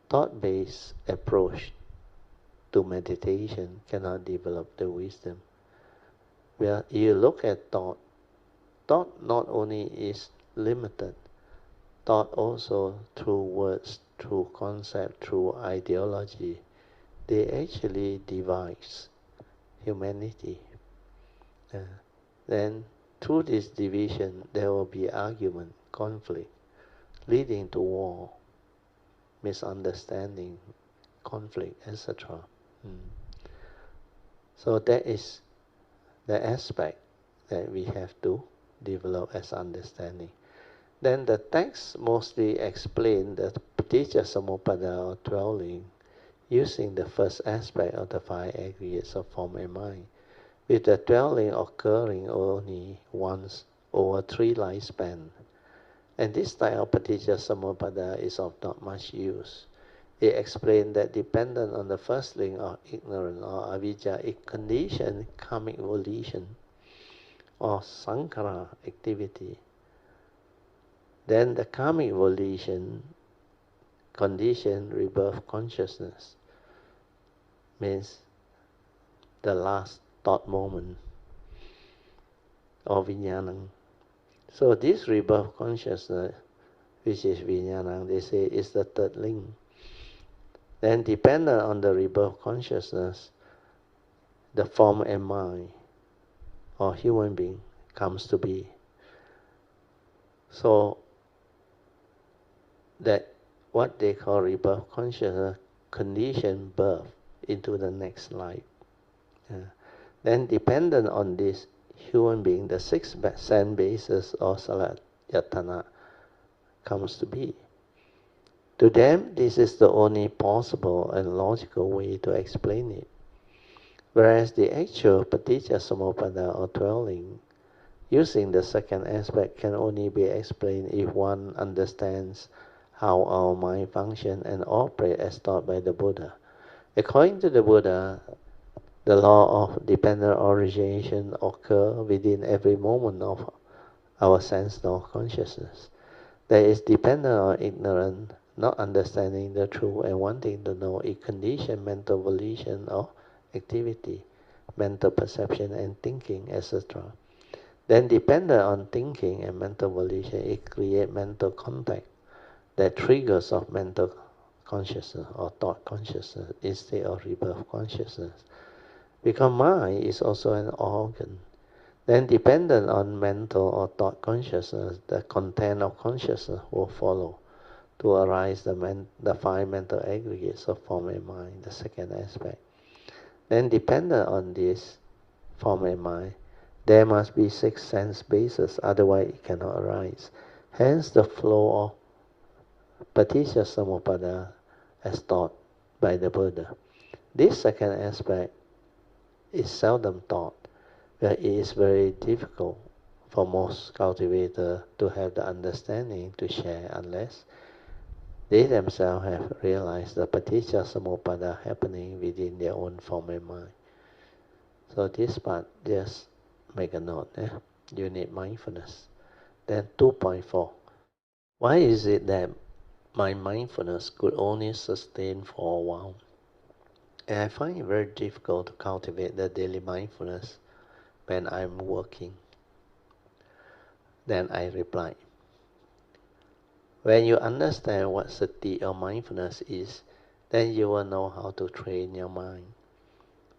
S1: thought-based approach to meditation cannot develop the wisdom. Where you look at thought not only is limited, thought also through words, through concept, through ideology, they actually divides humanity. Then through this division there will be argument, conflict, leading to war, misunderstanding, conflict, etc. So that is the aspect that we have to develop as understanding. Then the text mostly explain the paticca samuppada or dwelling using the first aspect of the five aggregates of form and mind, with the dwelling occurring only once over 3 lifespan. And this type of paticca samuppada is of not much use. It explained that dependent on the first link of ignorance or avijja, it conditions karmic volition or sankhara activity. Then the karmic volition condition rebirth consciousness, means the last thought moment of vijnana, So this rebirth consciousness, which is Vijnana, they say is the third link. Then dependent on the rebirth consciousness, the form and mind or human being comes to be. So that what they call rebirth consciousness condition birth into the next life. Then dependent on this human being, the six sense bases or salayatana comes to be. To them, this is the only possible and logical way to explain it. Whereas the actual paticca or dwelling, using the second aspect, can only be explained if one understands how our mind functions and operates as taught by the Buddha. According to the Buddha, the law of dependent origination occurs within every moment of our sense law consciousness. That is dependent on ignorance, not understanding the truth and wanting to know it conditions mental volition or activity, mental perception and thinking, etc. Then dependent on thinking and mental volition, it creates mental contact that triggers of mental consciousness or thought consciousness instead of rebirth consciousness. Because mind is also an organ. Then dependent on mental or thought consciousness, the content of consciousness will follow to arise the five mental aggregates of form and mind, the second aspect. Then dependent on this form and mind, there must be six sense bases, otherwise it cannot arise. Hence the flow of paticca as taught by the Buddha. This second aspect is seldom taught, but it is very difficult for most cultivators to have the understanding to share unless they themselves have realized the paticca happening within their own form and mind. So this part, just make a note. You need mindfulness. Then 2.4. Why is it that my mindfulness could only sustain for a while? And I find it very difficult to cultivate the daily mindfulness when I'm working. Then I reply, when you understand what sati or mindfulness is, then you will know how to train your mind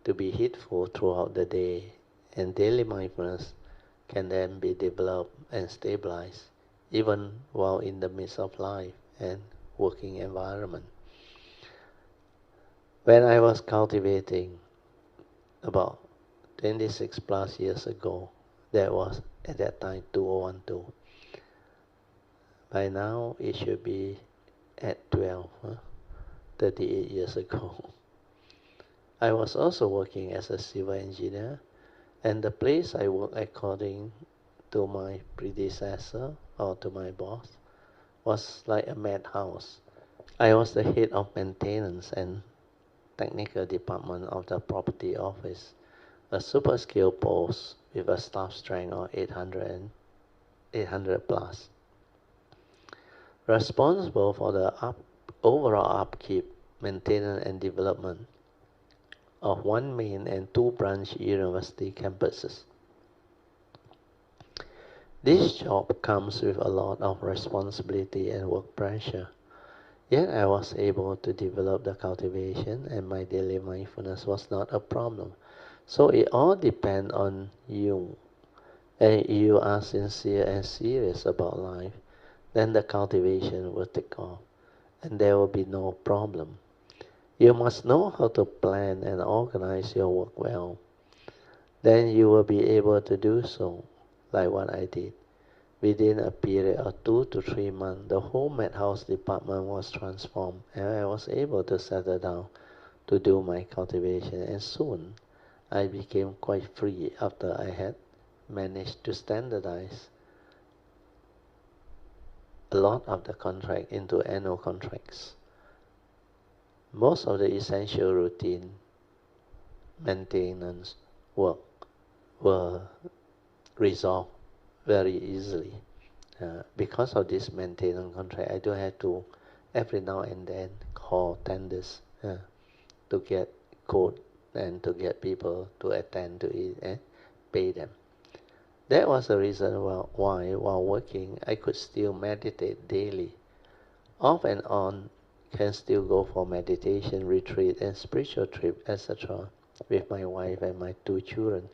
S1: to be heedful throughout the day, and daily mindfulness can then be developed and stabilized even while in the midst of life and working environment. When I was cultivating about 26 plus years ago, that was at that time 2012. By now it should be at 12, 38 years ago. I was also working as a civil engineer, and the place I worked according to my predecessor or to my boss was like a madhouse. I was the head of maintenance and technical department of the property office, a super skilled post with a staff strength of 800 plus. Responsible for the overall upkeep, maintenance and development of one main and two branch university campuses. This job comes with a lot of responsibility and work pressure. Yet I was able to develop the cultivation, and my daily mindfulness was not a problem. So it all depends on you. And if you are sincere and serious about life, then the cultivation will take off, and there will be no problem. You must know how to plan and organize your work well. Then you will be able to do so, like what I did. Within a period of 2 to 3 months, the whole madhouse department was transformed, and I was able to settle down to do my cultivation. And soon, I became quite free after I had managed to standardize a lot of the contract into annual contracts. Most of the essential routine maintenance work were resolved very easily. Because of this maintenance contract, I don't have to every now and then call tenders to get code and to get people to attend to it and pay them. That was the reason why, while working, I could still meditate daily. Off and on, can still go for meditation, retreat, and spiritual trip, etc. with my wife and my 2 children.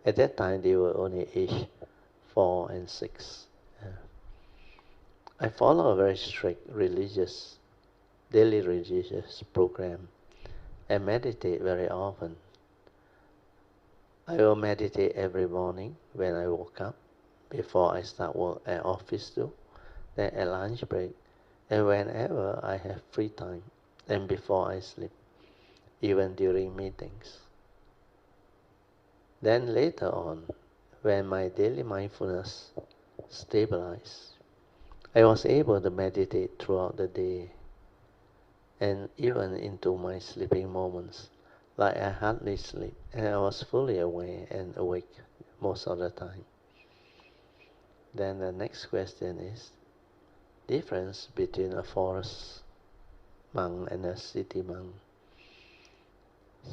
S1: At that time, they were only aged 4 and 6. I follow a very strict daily religious program, and meditate very often. I will meditate every morning when I woke up, before I start work at office too, then at lunch break, and whenever I have free time, and before I sleep, even during meetings. Then later on, when my daily mindfulness stabilized, I was able to meditate throughout the day and even into my sleeping moments, like I hardly sleep, and I was fully aware and awake most of the time. Then the next question is, difference between a forest monk and a city monk.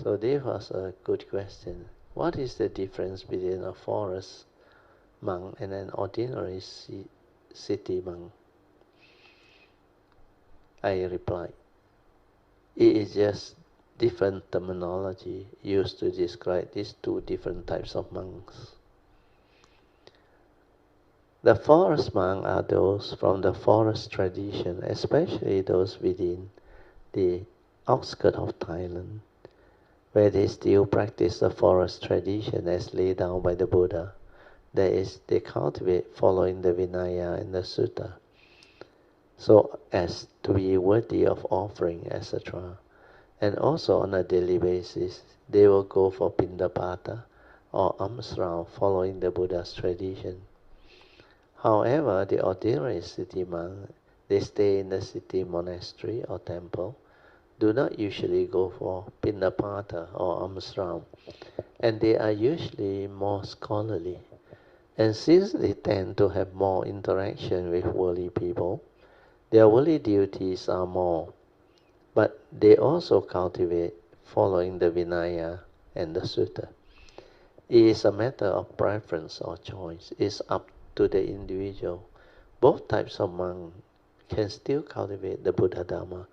S1: So this was a good question. What is the difference between a forest monk and an ordinary city monk? I replied, it is just different terminology used to describe these 2 different types of monks. The forest monks are those from the forest tradition, especially those within the outskirts of Thailand, where they still practice the forest tradition as laid down by the Buddha. That is, they cultivate following the Vinaya and the Sutta, so as to be worthy of offering, etc. And also on a daily basis, they will go for Pindapata or alms round following the Buddha's tradition. However, the ordinary city monk, they stay in the city monastery or temple, do not usually go for Pindapata or alms round, and they are usually more scholarly. And since they tend to have more interaction with worldly people, their worldly duties are more, but they also cultivate following the Vinaya and the Sutta. It is a matter of preference or choice. It's up to the individual. Both types of monk can still cultivate the Buddha Dhamma,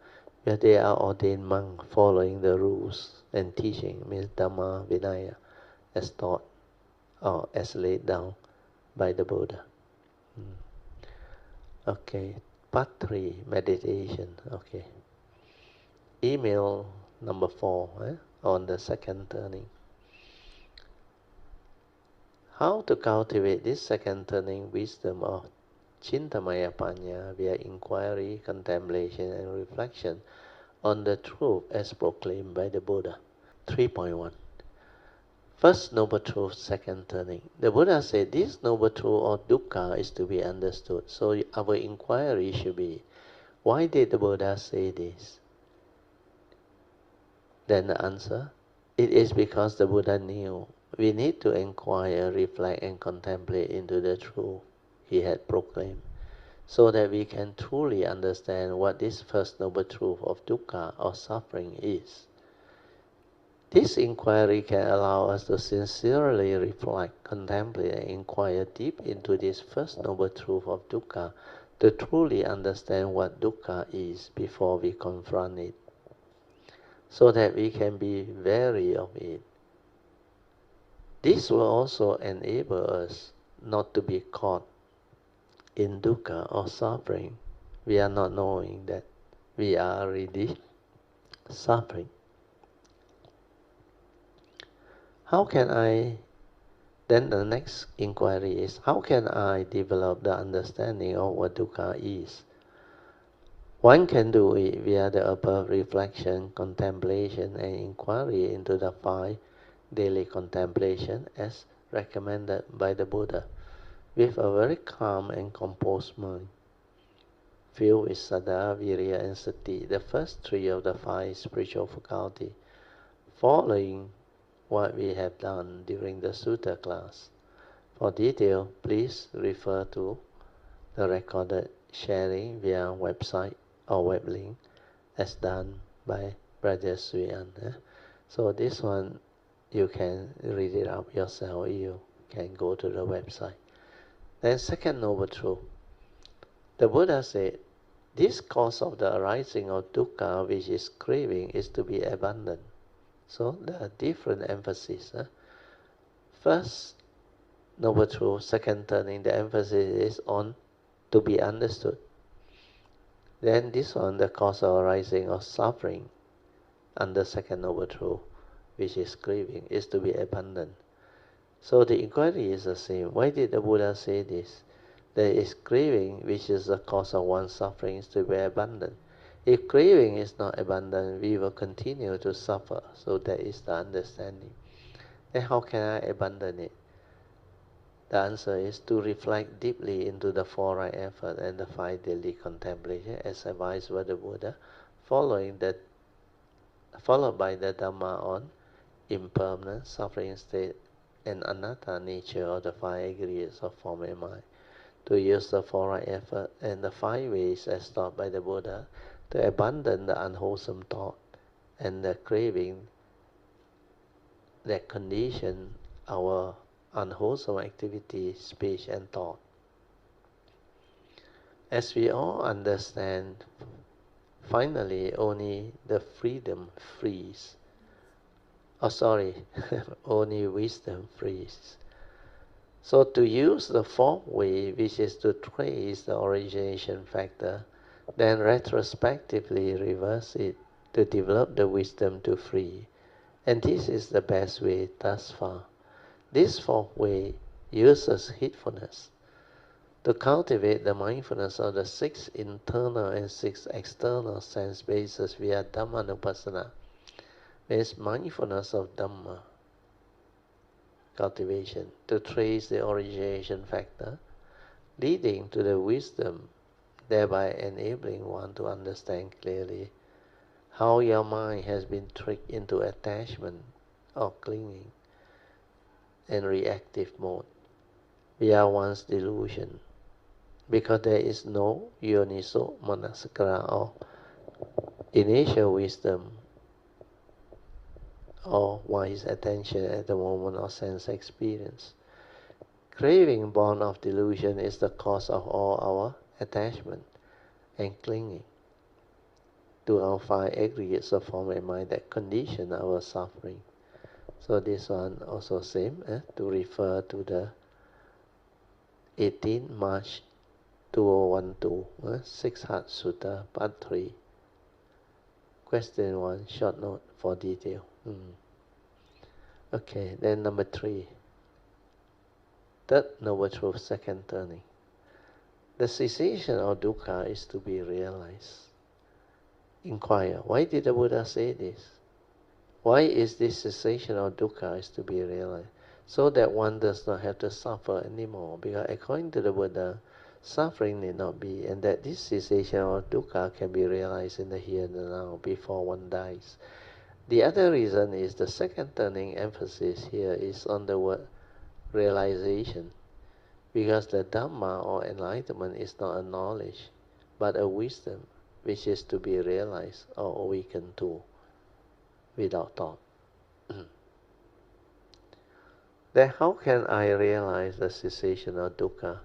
S1: where they are ordained monk following the rules and teaching, means Dhamma Vinaya, as taught or as laid down by the Buddha. Okay, part 3, meditation. Okay. Email number 4, on the second turning. How to cultivate this second turning wisdom of Chintamaya Panya via inquiry, contemplation, and reflection on the truth as proclaimed by the Buddha. 3.1. First noble truth, second turning. The Buddha said this noble truth or dukkha is to be understood. So our inquiry should be, why did the Buddha say this? Then the answer, it is because the Buddha knew we need to inquire, reflect, and contemplate into the truth he had proclaimed, so that we can truly understand what this first noble truth of dukkha or suffering is. This inquiry can allow us to sincerely reflect, contemplate, and inquire deep into this first noble truth of dukkha to truly understand what dukkha is before we confront it, so that we can be wary of it. This will also enable us not to be caught in dukkha or suffering. We are not knowing that we are already suffering. Then the next inquiry is, how can I develop the understanding of what dukkha is? One can do it via the above reflection, contemplation, and inquiry into the 5 daily contemplation as recommended by the Buddha, with a very calm and composed mind, filled with saddha, virya, and sati, the first 3 of the 5 spiritual faculty, following what we have done during the Sutta class. For detail, please refer to the recorded sharing via website or web link as done by Brother Suyan. So this one, you can read it out yourself if you can go to the website. Then second noble truth. The Buddha said, this cause of the arising of dukkha, which is craving, is to be abandoned. So there are different emphases. First noble truth, second turning, the emphasis is on to be understood. Then this one, the cause of arising of suffering, under second noble truth, which is craving, is to be abandoned. So the inquiry is the same. Why did the Buddha say this? There is craving, which is the cause of one's suffering, is to be abandoned. If craving is not abandoned, we will continue to suffer. So that is the understanding. Then how can I abandon it? The answer is to reflect deeply into the four right effort and the 5 daily contemplation, as advised by the Buddha, followed by the Dhamma on impermanence, suffering state, and anatta nature of the 5 aggregates of form and mind. To use the four right effort and the 5 ways as taught by the Buddha to abandon the unwholesome thought and the craving that condition our unwholesome activity, speech, and thought. As we all understand, finally only the freedom frees. Only wisdom frees. So to use the fourth way, which is to trace the origination factor, then retrospectively reverse it to develop the wisdom to free. And this is the best way thus far. This fourth way uses heedfulness to cultivate the mindfulness of the 6 internal and 6 external sense bases via Dhammanupassana. Means mindfulness of Dhamma cultivation to trace the origination factor, leading to the wisdom, thereby enabling one to understand clearly how your mind has been tricked into attachment or clinging and reactive mode via one's delusion, because there is no yoniso manasikara or initial wisdom or wise attention at the moment of sense experience. Craving born of delusion is the cause of all our attachment and clinging to our 5 aggregates of form and mind that condition our suffering. So this one also same, to refer to the 18 March 2012, 6 Heart Sutra, Part 3. Question 1, short note for detail. Okay, then number 3. Third noble truth, second turning. The cessation of dukkha is to be realized. Inquire, why did the Buddha say this? Why is this cessation of dukkha is to be realized? So that one does not have to suffer anymore. Because according to the Buddha, suffering need not be, and that this cessation of dukkha can be realized in the here and now before one dies. The other reason is the second turning emphasis here is on the word realization, because the Dhamma or enlightenment is not a knowledge, but a wisdom which is to be realized or awakened to without thought. Then how can I realize the cessation of dukkha?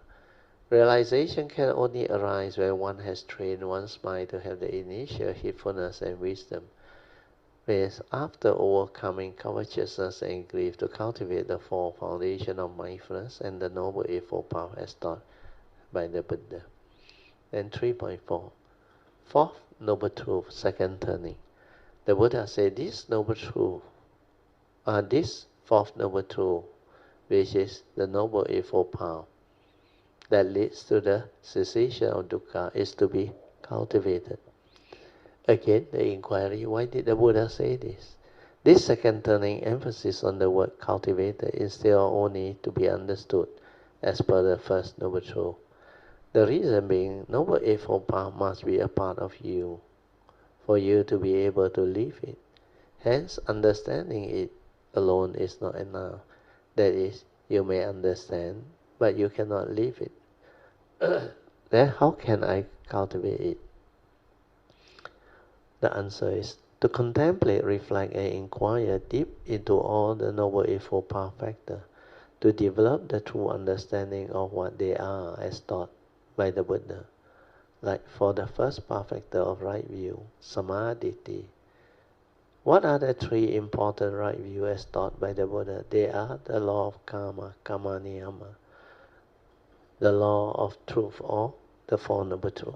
S1: Realization can only arise when one has trained one's mind to have the initial heedfulness and wisdom, whereas after overcoming covetousness and grief, to cultivate the 4 foundation of mindfulness and the Noble Eightfold Path as taught by the Buddha. Then 3.4. Fourth noble truth, second turning. The Buddha said this fourth noble truth, which is the Noble Eightfold Path that leads to the cessation of dukkha, is to be cultivated. Again, the inquiry, why did the Buddha say this? This second turning emphasis on the word cultivated instead of only to be understood as per the first noble truth. The reason being, Noble Eightfold Path must be a part of you for you to be able to live it. Hence, understanding it alone is not enough. That is, you may understand, but you cannot live it. Then how can I cultivate it? The answer is to contemplate, reflect, and inquire deep into all the Noble Eightfold Path factors, to develop the true understanding of what they are as taught by the Buddha. Like for the first perfecter of right view, Samadhi. What are the three important right view as taught by the Buddha? They are the law of karma, karma niyama, the law of truth or the Four Noble Truth,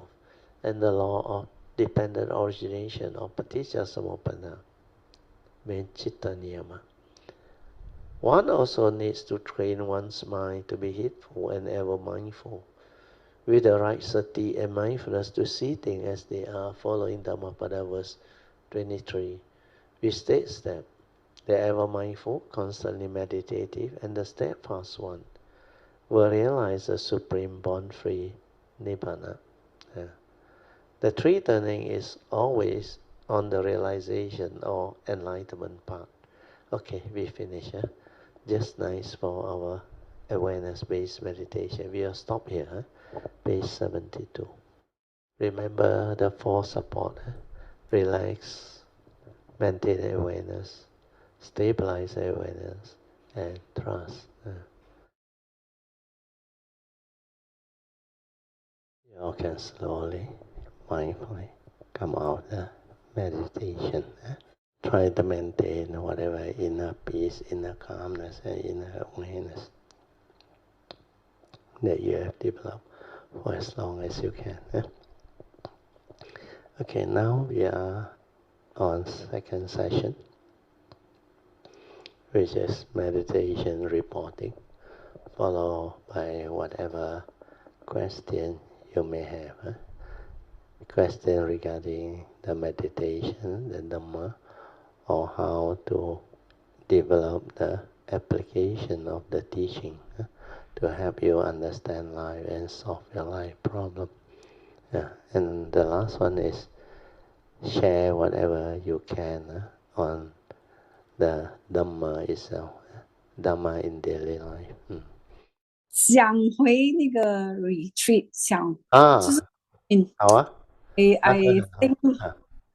S1: and the law of dependent origination or paticca samuppada, main citta niyama. One also needs to train one's mind to be heedful and ever mindful, with the right sati and mindfulness to see things as they are, following Dhammapada verse 23, which states that the ever mindful, constantly meditative, and the steadfast one will realize the supreme born-free nibbana. The three turning is always on the realization or enlightenment path. Okay, we finish. Just nice for our awareness-based meditation. We'll stop here. Page 72. Remember the four support. Relax, maintain awareness, stabilize awareness, and trust. You all can slowly, mindfully come out of meditation. Try to maintain whatever inner peace, inner calmness, and inner awareness that you have developed for as long as you can. Okay, now we are on second session, which is meditation reporting, followed by whatever question you may have. Question regarding the meditation, the Dhamma, or how to develop the application of the teaching to help you understand life and solve your life problem. And the last one is share whatever you can on the Dhamma itself, Dhamma in daily life.
S2: 想回那个 retreat， 想就是
S1: 好啊。
S2: I think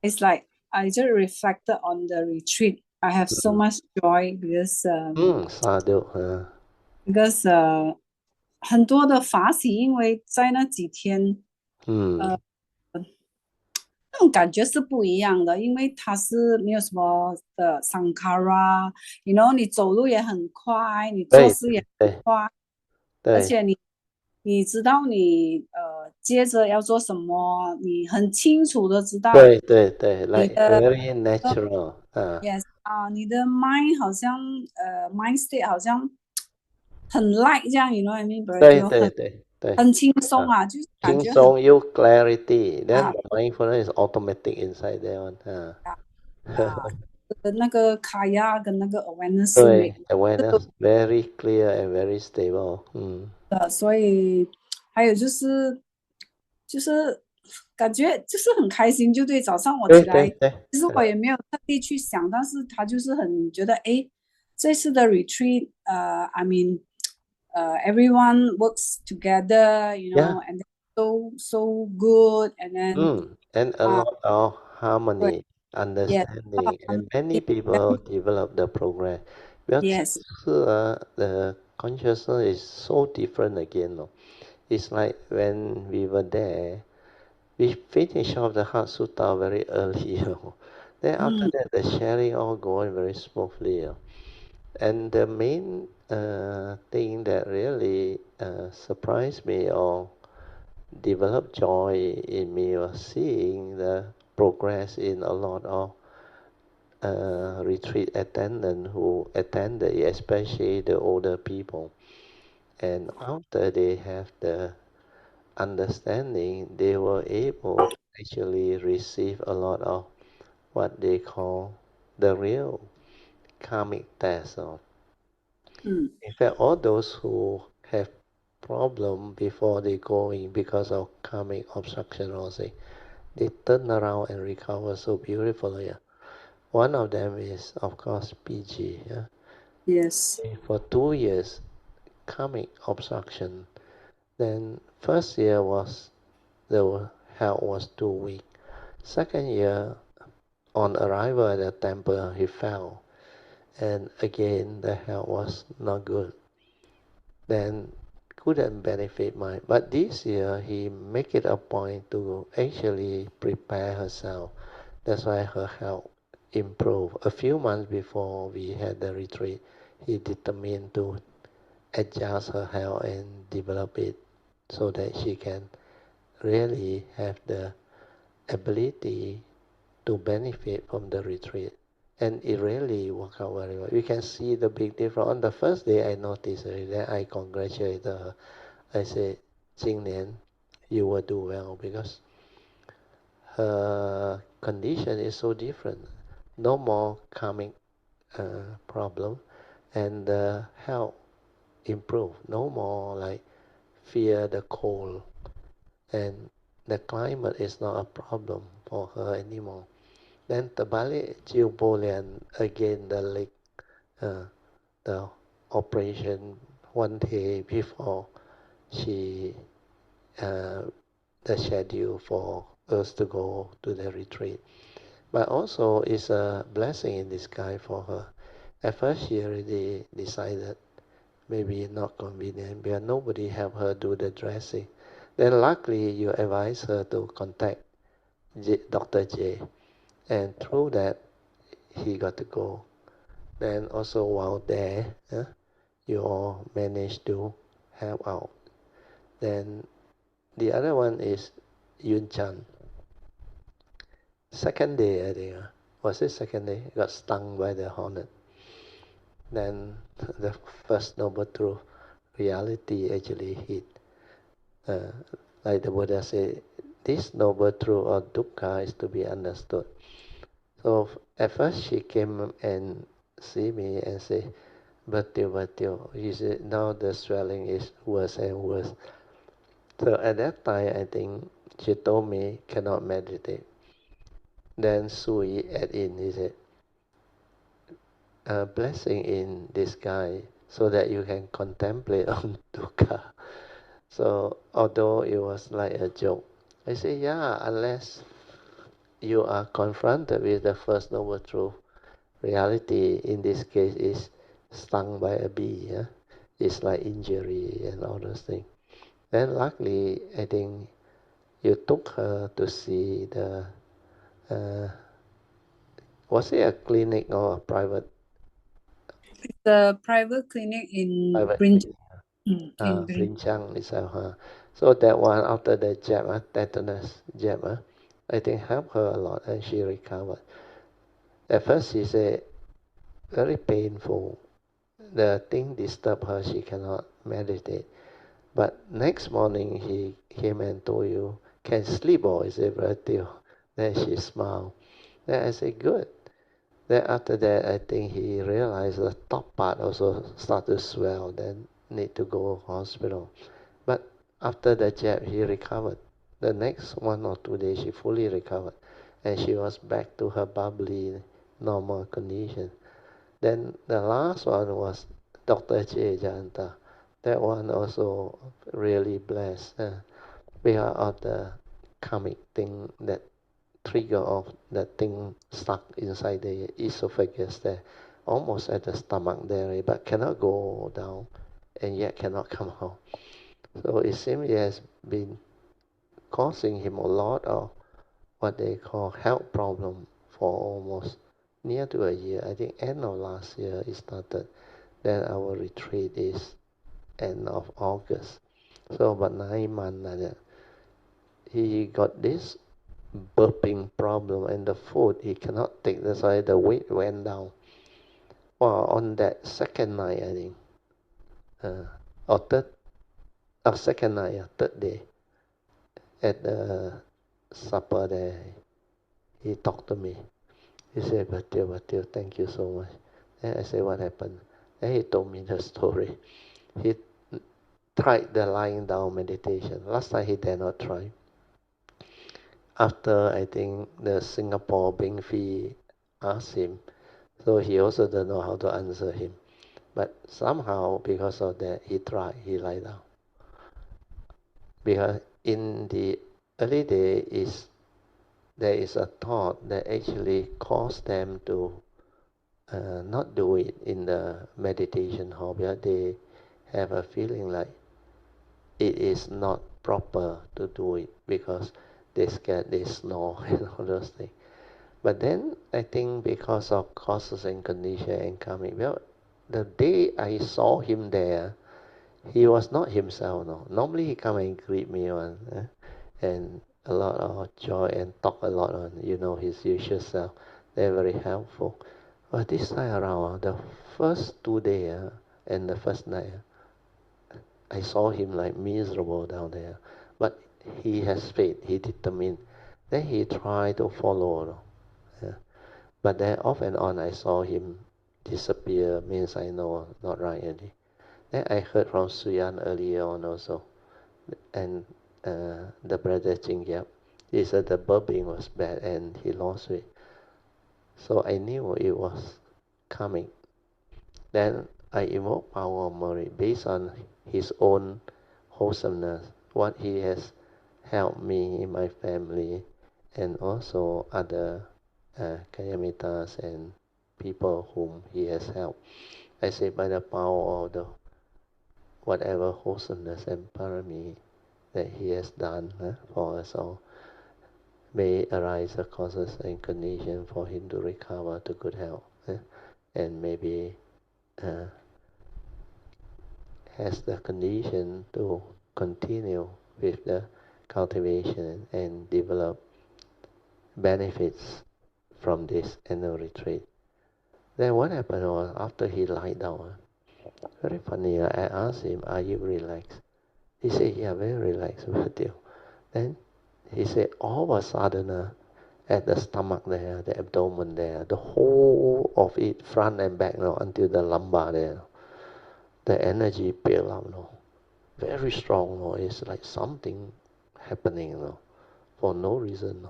S2: it's like I just reflected on the retreat. I have so much joy because
S1: 沙丢
S2: because 很多的法喜，因为在那几天那种感觉是不一样的，因为它是没有什么的 sankara，you know， 你走路也很快，你做事也很快，而且你知道你接着要做什么，你很清楚的知道。
S1: 对对对 ，like very natural。Yes
S2: 你的 mind 好像mind state 好像很 light 这样，you know what I mean？
S1: 对对对对，
S2: 很轻松啊，就是感觉
S1: 轻松又 clarity， then the mindfulness is automatic inside there one。
S2: 那个卡亚跟那个 awareness
S1: 对 ，awareness very clear and very stable。
S2: 所以还有就是感觉就是很开心，就对，早上我起来，其实我也没有特地去想，但是他就是很觉得，哎，这次的 retreat， I mean， everyone works together, you know, and so good, and then
S1: and a lot of harmony, understanding, and many people develop the progress.
S2: Yes.
S1: The consciousness is so different again. It's like when we were there, we finished off the Heart Sutra very early. Then after that, the sharing all going very smoothly. And the main thing that really surprised me or developed joy in me was seeing the progress in a lot of retreat attendants who attended, especially the older people. And after they have the understanding, they were able to actually receive a lot of what they call the real karmic test. In fact, all those who have problem before they go in because of karmic obstruction or say, they turn around and recover so beautifully. One of them is, of course, PG.
S2: Yes.
S1: For 2 years, karmic obstruction. Then first year was the health was too weak. Second year, on arrival at the temple, he fell, and again the health was not good. then couldn't benefit much. But this year he make it a point to actually prepare herself. That's why her health improved. A few months before we had the retreat, he determined to adjust her health and develop it so that she can really have the ability to benefit from the retreat. And it really worked out very well. You can see the big difference. On the first day I noticed it, then I congratulated her. I said, 今年 you will do well because her condition is so different. No more karmic problem, and the health improve. No more like fear the cold, and the climate is not a problem for her anymore. Then terbalik, Sis Poh Lian again the operation one day before she the schedule for us to go to the retreat. But also it's a blessing in disguise for her. At first she already decided maybe not convenient because nobody help her do the dressing. Then luckily you advise her to contact Dr. J, and through that he got to go. Then also while there, you all managed to help out. Then the other one is Yun Chan. Second day, I think, was it second day? Got stung by the hornet. Then the first noble truth, reality actually hit. Like the Buddha said, this noble truth or dukkha is to be understood. So at first she came and see me and say, Bhatyo. He said, now the swelling is worse and worse. So at that time, I think she told me cannot meditate. Then Sui add in, he said, a blessing in disguise so that you can contemplate on dukkha. So although it was like a joke, I say, yeah, unless you are confronted with the first noble truth, reality in this case is stung by a bee. Yeah? It's like injury and all those things. Then luckily, I think you took her to see the, was it a clinic or a private?
S2: The private clinic in
S1: Private Brinchang itself. So that one after the jab, tetanus jab, I think helped her a lot and she recovered. At first she said, very painful. The thing disturbed her, she cannot meditate. But next morning he came and told you, can sleep or is it relative? Then she smiled. Then I said, good. Then after that, I think he realized the top part also started to swell, then need to go hospital. But after the jab, he recovered. The next 1 or 2 days, she fully recovered. And she was back to her bubbly, normal condition. Then the last one was Dr. J. Janta. That one also really blessed. Because of the karmic thing that trigger of that thing stuck inside the esophagus there, almost at the stomach there, but cannot go down and yet cannot come out. So it seems it has been causing him a lot of what they call health problem for almost near to a year. I think end of last year it started. Then our retreat is end of August. So about 9 months like that. He got this burping problem and the food he cannot take. That's why the weight went down. Well, on that second night, I think, or second night, third day, at the supper there, he talked to me. He said, Bhatyo, thank you so much. Then I said, what happened? Then he told me the story. He tried the lying down meditation. Last time he did not try. After, I think, the Singapore Bing Fee asked him, so he also don't know how to answer him. But somehow, because of that, he tried, he lied down. Because in the early day, there is a thought that actually caused them to not do it in the meditation hall, because they have a feeling like it is not proper to do it because they scared, they snore and all those things. But then I think because of causes and condition and coming, well, the day I saw him there, he was not himself. No, normally he come and greet me and a lot of joy and talk a lot on, his usual self. They're very helpful. But this time around, the first 2 days and the first night, I saw him like miserable down there. But he has faith, he determined. Then he tried to follow. Yeah. But then off and on I saw him disappear, means I know not right already. Then I heard from Suyan earlier on also, and the brother Jingyap, he said the burping was bad and he lost weight. So I knew it was coming. Then I invoked power of merit based on his own wholesomeness, what he has helped me, my family, and also other Kayamitas and people whom he has helped. I say by the power of the whatever wholesomeness and parami that he has done for us all, may arise the causes and condition for him to recover to good health, and maybe has the condition to continue with the cultivation and develop benefits from this annual retreat. Then what happened was after he lied down, very funny, I asked him, are you relaxed? He said, yeah, very relaxed with you. Then he said, all of a sudden, at the stomach there, the abdomen there, the whole of it, front and back, until the lumbar there, the energy built up, very strong, it's like something happening, for no reason.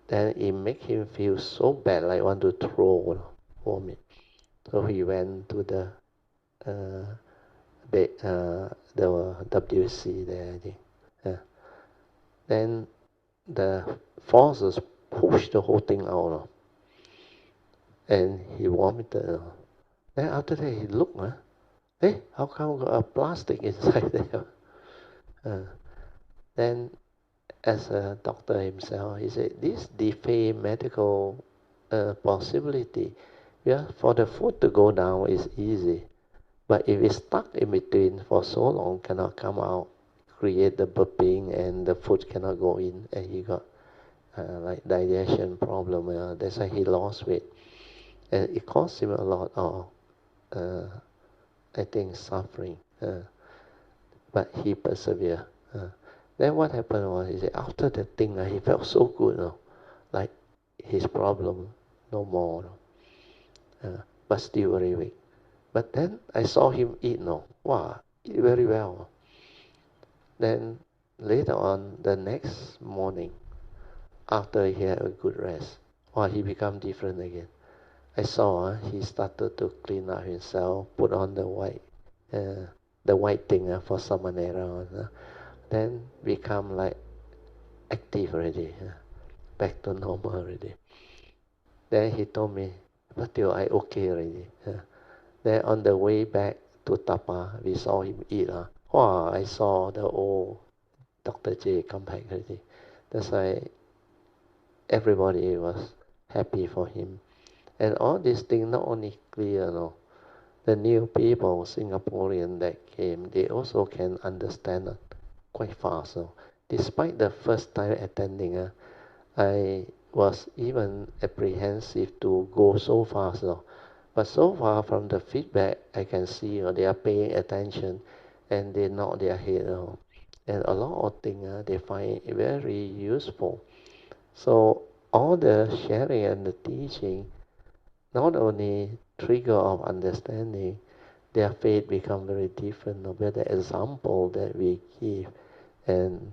S1: Then it make him feel so bad, like want to throw, vomit. So he went to the WC there, I think. Then the forces pushed the whole thing out, and he vomited. Then after that he looked, hey, how come got a plastic inside there? Then as a doctor himself, he said, this defy medical possibility. Yeah, for the food to go down is easy. But if it's stuck in between for so long, cannot come out, create the burping and the food cannot go in, and he got like digestion problem. That's why he lost weight. And it cost him a lot of, I think, suffering. But he persevered. Then what happened was, he said, after the thing, he felt so good, like his problem no more, but still very weak. But then I saw him eat, wow, eat very well. Then later on, the next morning, after he had a good rest, wow, he become different again. I saw he started to clean up himself, put on the white thing for samanera, then become like active already, back to normal already. Then he told me, but I okay already. Then on the way back to Tapa, we saw him eat. Wow, I saw the old Dr. J come back already. That's why everybody was happy for him. And all these things not only clear, the new people, Singaporean that came, they also can understand quite fast. Despite the first time attending, I was even apprehensive to go so fast. But so far from the feedback, I can see they are paying attention and they nod their head. And a lot of things they find very useful. So all the sharing and the teaching not only trigger of understanding, their faith become very different with the example that we give and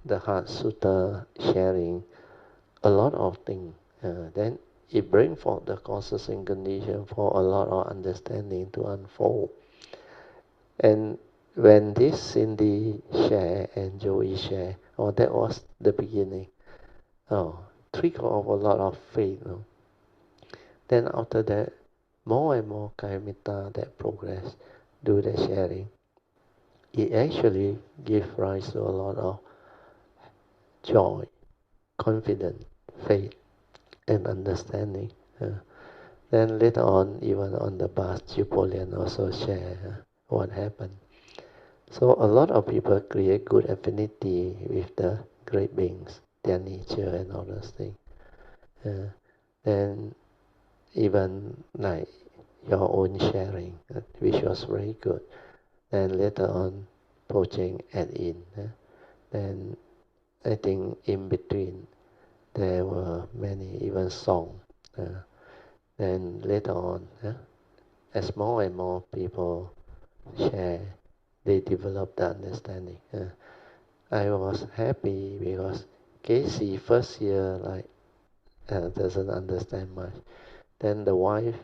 S1: the Heart Sutra sharing a lot of things. Then it brings forth the causes and conditions for a lot of understanding to unfold. And when this Cindy share and Joey share, that was the beginning. Trigger of a lot of faith. Then after that, more and more Kayamita that progress. do the sharing, it actually gives rise to a lot of joy, confidence, faith, and understanding. Then later on, even on the bus, Sis Poh Lian also share what happened. So a lot of people create good affinity with the great beings, their nature and all those things. Then even like your own sharing, which was very good. Then later on, Pojeng add in. Then I think in between there were many even songs. Then later on, as more and more people share, they develop the understanding. I was happy because Casey first year doesn't understand much. Then the wife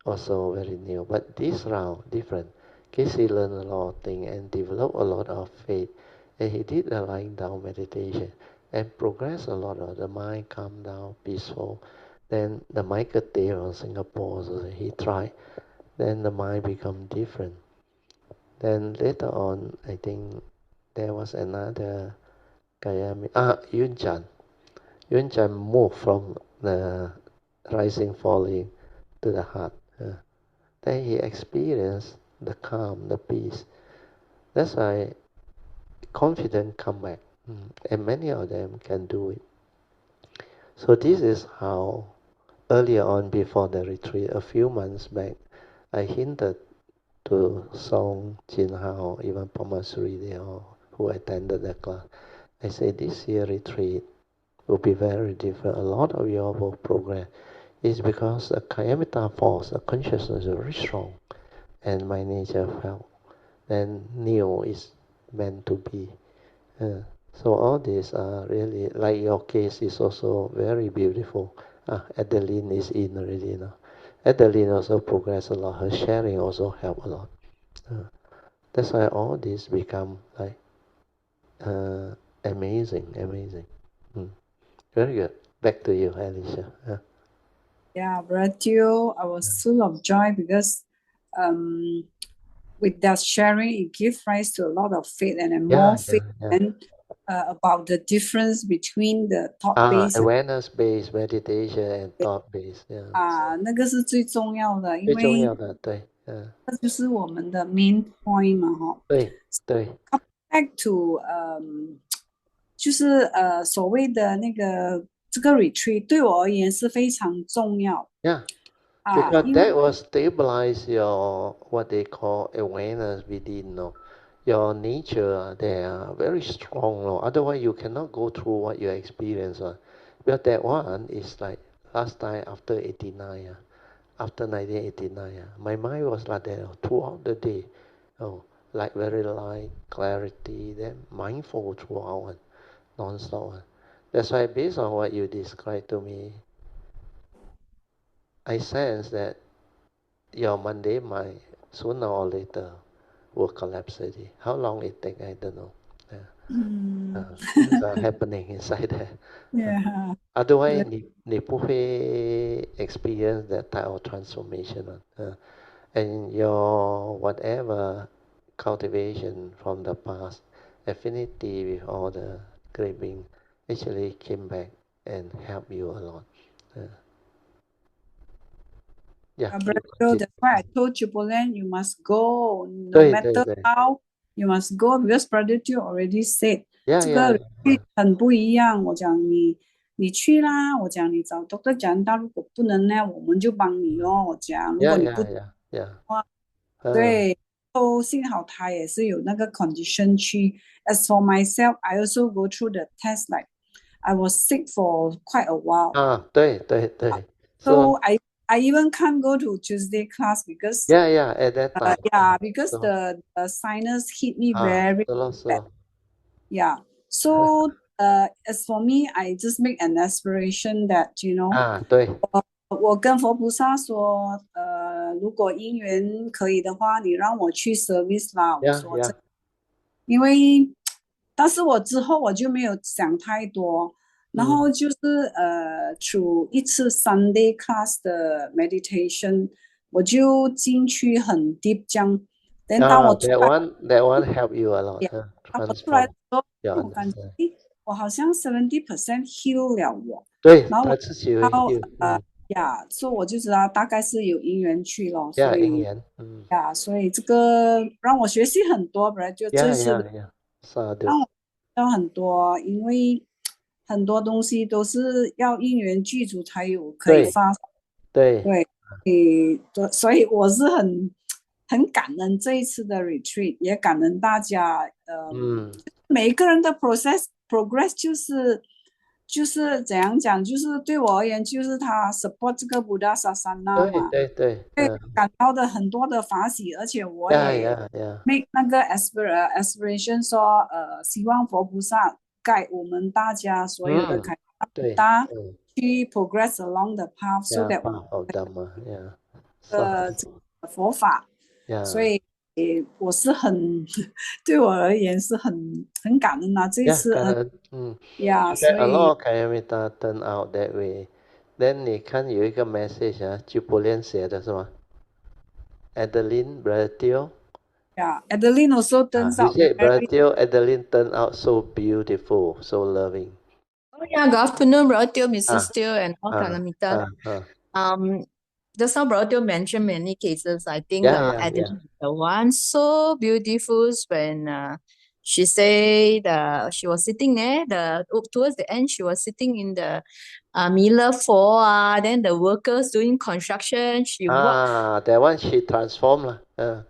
S1: also very new, but this round different. Casey learned a lot of things and developed a lot of faith, and he did a lying down meditation and progressed a lot of the mind calm down, peaceful. Then the Michael Day from Singapore, so he tried. Then the mind become different. Then later on, I think there was another Gayami, Yun Chan. Yun Chan moved from the rising, falling to the heart. Then he experienced the calm, the peace. That's why confidence come back. And many of them can do it. So this is how earlier on before the retreat, a few months back, I hinted to Song, Jin Hao, even Pamasuri, they all who attended the class. I say this year retreat will be very different. A lot of you all will progress. It's because the Kayamita force, the consciousness is very strong, and my nature felt. And Neo is meant to be. So all these are really, like your case is also very beautiful. Adeline is in already now. Adeline also progressed a lot. Her sharing also helped a lot. That's why all this become like amazing. Very good. Back to you, Alicia.
S2: Yeah, Brother Teo, I was full of joy because with that sharing, it gives rise to a lot of faith and more faith and about the difference between the thought-based
S1: awareness-based meditation and thought-based.
S2: 那个是最重要的，因
S1: 最重
S2: 为
S1: 要的，对，
S2: 这就是我们的 main point 嘛，哈。
S1: 对。
S2: Back to 就是所谓的那个这个 retreat 对我而言是非常重要。
S1: Yeah, because that will stabilize your what they call awareness within, no? Your nature, they are very strong, no? Otherwise you cannot go through what you experience. Because that one is like last time after 89, after 1989, my mind was like that throughout the day. Like very light, clarity, then mindful throughout, non-stop. That's why based on what you described to me, I sense that your Monday mind sooner or later will collapse already. How long it take, I don't know. Things are happening inside there.
S2: Yeah.
S1: Otherwise, 你不会 experience that type of transformation. And your whatever cultivation from the past, affinity with all the great beings, actually came back and helped you a lot.
S2: That's why I told you, Poland, you must go. No matter how, you must go because Brother Teo already said 这个很不一样。我讲你去啦，我讲你找 Doctor 讲到，如果不能呢，我们就帮你咯。我讲如果你不对，幸好他也是有那个 condition 去。As for myself, I also go through the test. Like I was sick for quite a while.
S1: 对。
S2: So I even can't go to Tuesday class because
S1: at that time.
S2: Because the sinus hit me very bad. Yeah. So as for me, I just make an aspiration that 我跟佛菩萨说，如果因缘可以的话，你让我去 service 啦。我说因为，但是我之后我就没有想太多。然后就是through一次 Sunday class 的 meditation， 我就进去很 deep 这样 then 当我出来
S1: that one help you a lot.
S2: 当我出来的时候，
S1: your
S2: 我感觉
S1: understanding.
S2: 我好像 70% heal 了我，
S1: 对，
S2: 然后
S1: 他自己会 heal。
S2: 所以我就知道大概是有因缘去咯，
S1: 呀，
S2: 所以
S1: 因缘，
S2: 所以这个让我学习很多，本来就这次让我学到很多，因为很多东西都是要因缘具足才有可以发生。
S1: 对，
S2: 所以我是很感恩这一次的 retreat， 也感恩大家。每一个人的 progress 就是怎样讲，就是对我而言，就是他 support 这个 Buddha Sasana 嘛，
S1: 对，
S2: 感到的很多的法喜，而且我也 make 那个 aspiration 说，希望佛菩萨guide我们大家所有的开发去 progress along the path so that 佛法，所以我是很对我而言是很感恩啊，这一次
S1: 感恩
S2: 所以
S1: a lot of Kayamita turn out that way. Then 你看有一个 message 啊，就不练写的是吗 ？Adeline Brother
S2: Adeline also turns out
S1: very... Brother Adeline turned out so beautiful, so loving.
S3: Oh yeah, good afternoon, Brother Mrs. Teo and all Kayamita. Just now Brother mentioned many cases. I think Adeline is the one so beautiful when she said she was sitting there. Towards the end, she was sitting in the Miller 4. Then the workers doing construction. She walked.
S1: That one she transformed. The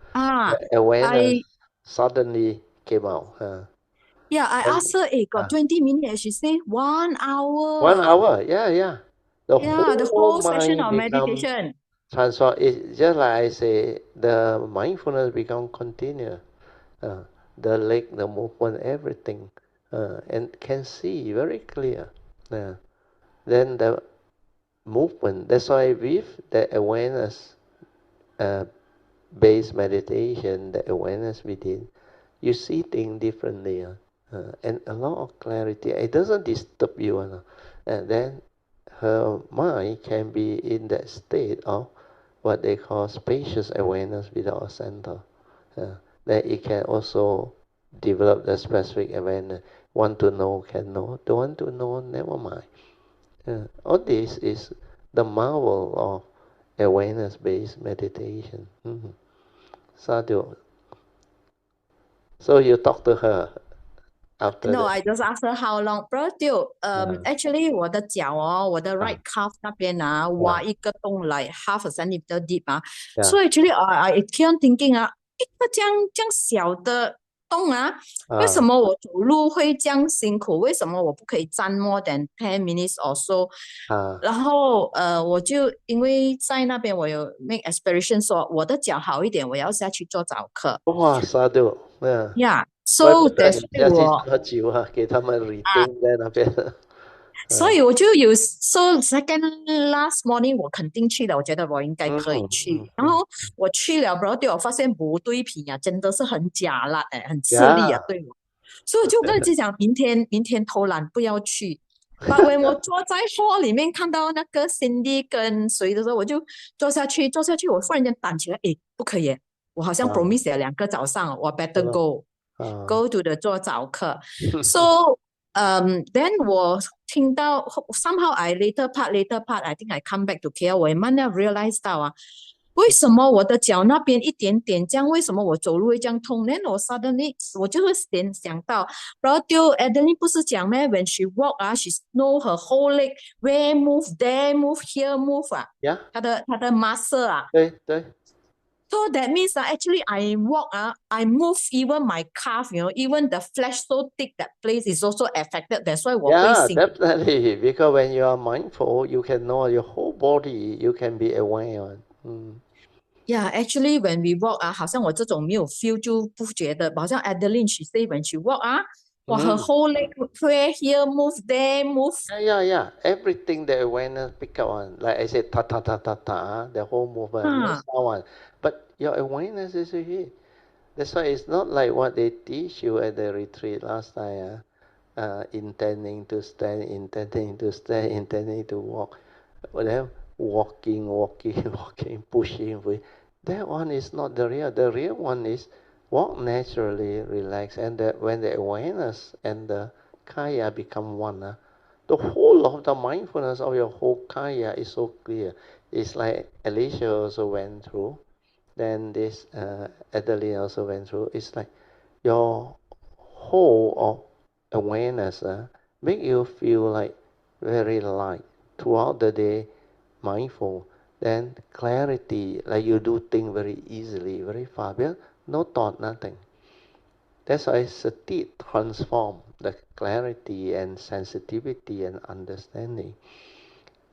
S1: awareness suddenly came out.
S3: Yeah, I asked her, got 20 minutes. She said 1 hour.
S1: 1 hour, yeah.
S3: The whole session of meditation.
S1: Transform. It's just like I say, the mindfulness become continuous. The leg, the movement, everything, and can see very clear. Then the movement. That's why with the awareness based meditation, the awareness within, you see things differently, and a lot of clarity. It doesn't disturb you, and then her mind can be in that state of what they call spacious awareness without a center. Then it can also develop the specific awareness. Want to know, can know. Don't want to know, never mind. All this is the marvel of awareness-based meditation. Sadhu. So you talk to her after
S3: No,
S1: that?
S3: I just asked her how long. Bro, actually, 我的脚我的 right calf 那边挖一个洞 like half a centimeter deep So actually, I keep on thinking 一个这样小的洞为什么我走路会这样辛苦？为什么我不可以站 more than 10 minutes or so？然后我就因为在那边我有 make aspiration 说我的脚好一点，我要下去做早课。
S1: 哇，Sadhu，
S3: Yeah. So that's why 我
S1: 喝酒给他们 retain 在那边。
S3: 所以我就有 so second last morning 我肯定去了，我觉得我应该可以去。然后我去了，然后对我发现不对皮真的是很假辣很吃力对我。所以我就跟自己讲，明天偷懒不要去。But when 我坐在车里面看到那个 Cindy 跟谁的时候，我就坐下去，我忽然间胆起来，不可以，我好像 promise 了2个早上，我 better go to the 做早课。So then 我听到 somehow I later part I think I come back to KL 我慢慢 realize 到为什么我的脚那边一点点这样，为什么我走路会这样痛？ Then 我 suddenly 我就会想到，然后Adeline 不是讲咩 when she walk she know her whole leg where move there move here move 她的 muscle
S1: 对。
S3: So that means actually I walk I move even my calf, even the flesh so thick that place is also affected. That's why 我会辛苦。
S1: Definitely. Because when you are mindful, you can know your whole body. You can be aware.
S3: Yeah, actually when we walk 好像我这种没有 feel 就不觉得，好像 Adeline she say when she walk her whole leg where here move there move.
S1: Yeah. Everything the awareness pick up on. Like I said, ta, the whole movement. But your awareness is here. That's why it's not like what they teach you at the retreat last time. Intending to stand, intending to walk. Well, walking, pushing. That one is not the real. The real one is walk naturally, relax, and when the awareness and the kaya become one, the whole of the mindfulness of your whole kaya is so clear. It's like Alicia also went through. Then this Adeline also went through. It's like your whole of awareness make you feel like very light throughout the day, mindful. Then clarity, like you do things very easily, very fast. No thought, nothing. That's why sati transform the clarity and sensitivity and understanding.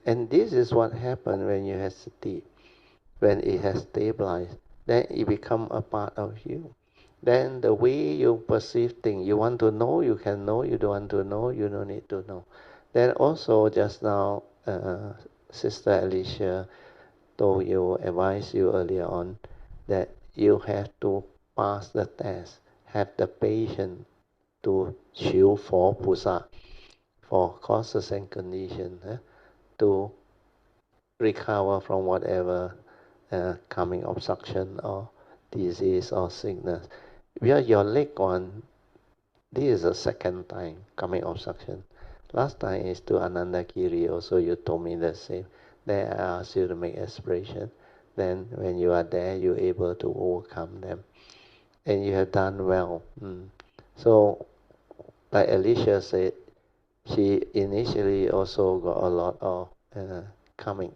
S1: And this is what happens when you have sati. When it has stabilized, then it become a part of you. Then the way you perceive things, you want to know, you can know. You don't want to know, you don't need to know. Then also just now, Sister Alicia told you, advised you earlier on, that you have to pass the test, have the patience to chill for Puja, for causes and conditions, to recover from whatever coming obstruction or disease or sickness. Where your leg one, this is the second time coming obstruction. Last time is to Anandagiri, also you told me the same. Then I asked you to make aspiration. Then when you are there, you're able to overcome them. And you have done well. So, like Alicia said, she initially also got a lot of coming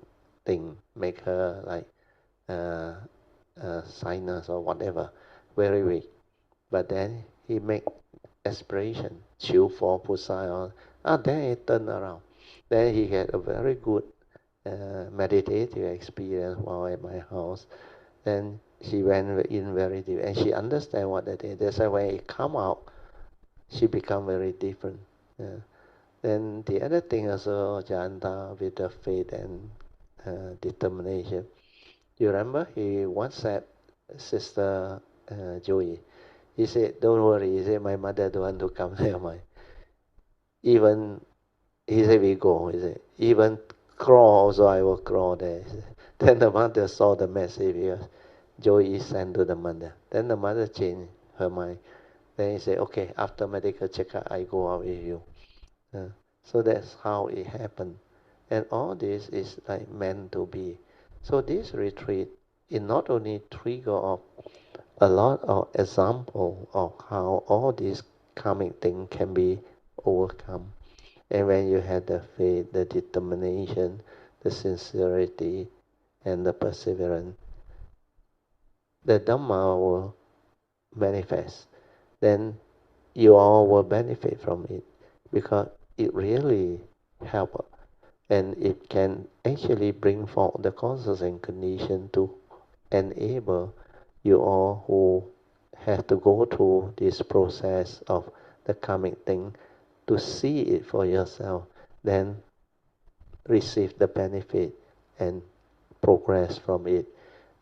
S1: thing, make her like sinus or whatever, very weak. But then he make aspiration, chill for Puja, then he turn around. Then he had a very good meditative experience while at my house. Then she went in very deep, and she understand what that is. That's why when it come out, she become very different. Then the other thing also, Janta, with the faith and determination. You remember he once said, Sister Joey, he said, don't worry, he said, my mother don't want to come there. Even, he said, we go, he said, even crawl also, I will crawl there. Then the mother saw the message because Joey is sent to the mother. Then the mother changed her mind. Then he said, okay, after medical checkup, I go out with you. So that's how it happened. And all this is like meant to be. So this retreat, it not only trigger of a lot of example of how all these coming things can be overcome. And when you have the faith, the determination, the sincerity, and the perseverance, the Dhamma will manifest. Then you all will benefit from it because it really helps, and it can actually bring forth the causes and conditions to enable you all who have to go through this process of the coming thing to see it for yourself, then receive the benefit and progress from it.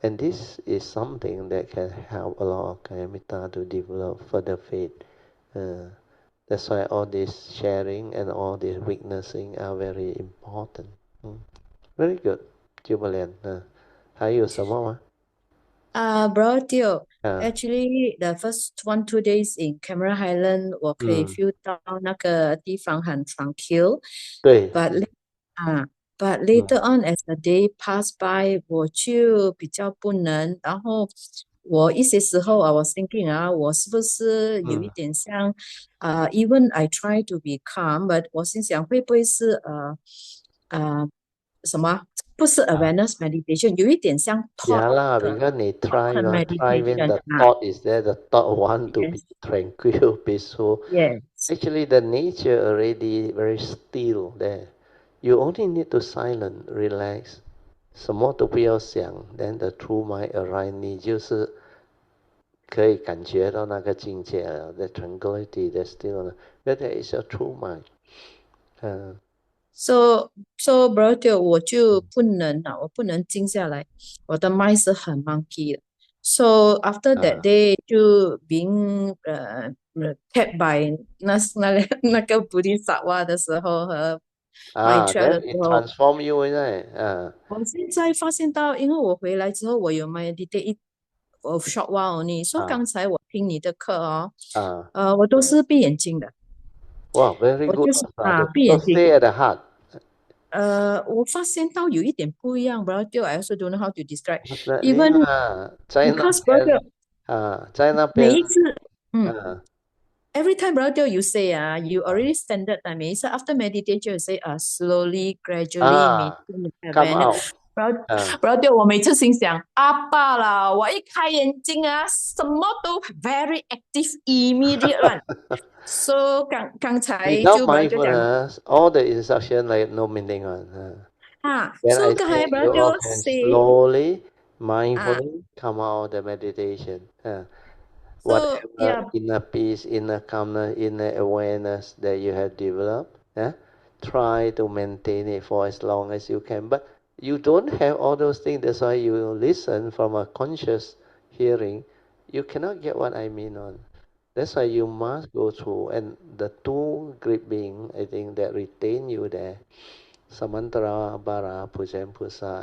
S1: And this is something that can help a lot of Kayamita to develop further faith. That's why all this sharing and all this witnessing are very important. Very good, Jubilant. 还有什么吗？
S3: Bro Teo, actually the first 1-2 days in Cameron Highland 我可以 feel 到那个地方很 tranquil.
S1: 对。
S3: But later on as the day passed by 我就比较不能，然后我一些时候I was thinking 我是不是有一点像even I try to be calm, but 我心想会不会是什么不是 awareness meditation， 有一点像 thought
S1: Yeah lah, because 你 try when
S3: meditation
S1: the thought is there, the thought want to be tranquil, peaceful.
S3: Yes.
S1: Actually, the nature already very still there. You only need to silent, relax. 什么都不要想 then the true mind arrive, 你就是可以感觉到那个境界了 the tranquility, the stillness. That is your true mind.
S3: So brother 我就不能了，我不能静下来，我的 mind 是很 monkey 的。So after that day 就 being kept by 那个 Bodhisattva 的时候和 My trail 的
S1: then
S3: 时
S1: it
S3: 候，
S1: transform you, isn't it?
S3: 我现在发现到，因为我回来之后，我有 meditate 一short while only。说刚才我听你的课哦，我都是闭眼睛的，
S1: Wow, very
S3: 我
S1: good.
S3: 就是闭
S1: So
S3: 眼睛。
S1: stay at the heart.
S3: 我发现到有一点不一样，brother, I also don't know how to describe.
S1: Definitely
S3: Even
S1: 在那
S3: because
S1: 边
S3: brother,
S1: 在那边
S3: 每一次，
S1: 啊
S3: every time brother you say you already standard 每一次 after meditation you say slowly, gradually, maintain the
S1: come
S3: awareness.
S1: out.
S3: brother, 我每次心想阿爸啦，我一开眼睛什么都 very active immediate 了。So 刚才
S1: Without
S3: 就 brother 讲
S1: mindfulness, all the instruction like no meaning one. Then I
S3: so 刚才
S1: say you all
S3: brother
S1: can
S3: say
S1: slowly, mindfully come out of the meditation.
S3: so
S1: Whatever inner peace, inner calmness, inner awareness that you have developed, try to maintain it for as long as you can. But you don't have all those things. That's why you listen from a conscious hearing. You cannot get what I mean on. That's why you must go through. And the two great beings, I think, that retain you there, Samantra, Bara, Puja,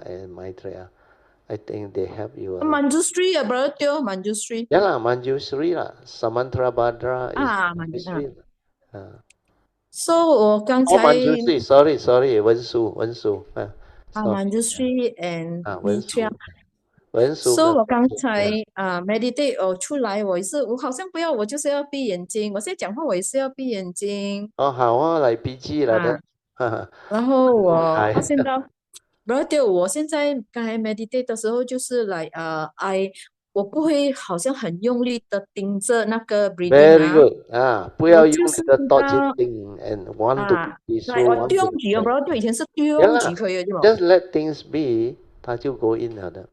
S1: and Maitreya, I think they help you a lot.
S3: Manjusri brother, Manjusri.
S1: Ya lah, Manjusri lah. Samantra Badra is Manjusri.
S3: So 我刚
S1: Oh,
S3: 才
S1: Manjusri. Sorry. Wensu. Sorry.
S3: Manjusri and
S1: 文
S3: Mitra.
S1: 殊，文殊
S3: So
S1: 跟
S3: 我刚
S1: 文殊
S3: 才meditate 出来，我也是，我好像不要，我就是要闭眼睛。我现在讲话，我也是要闭眼睛
S1: 哦，好啊，来 PG 了的，哈哈，
S3: 然后我
S1: 来，
S3: 发现到brother, 我现在刚才 meditate 的时候，就是来我不会好像很用力的盯着那个 breathing
S1: very good 啊，不要用
S3: 我就是
S1: 你的
S3: 知
S1: thought 去
S3: 道
S1: think and want to be
S3: 来
S1: peaceful,
S3: 我
S1: want
S3: 丢
S1: to
S3: 举brother 以前是
S1: yeah
S3: 丢
S1: lah,
S3: 举可以的，对吗？
S1: just let things be，它就 go in 了的，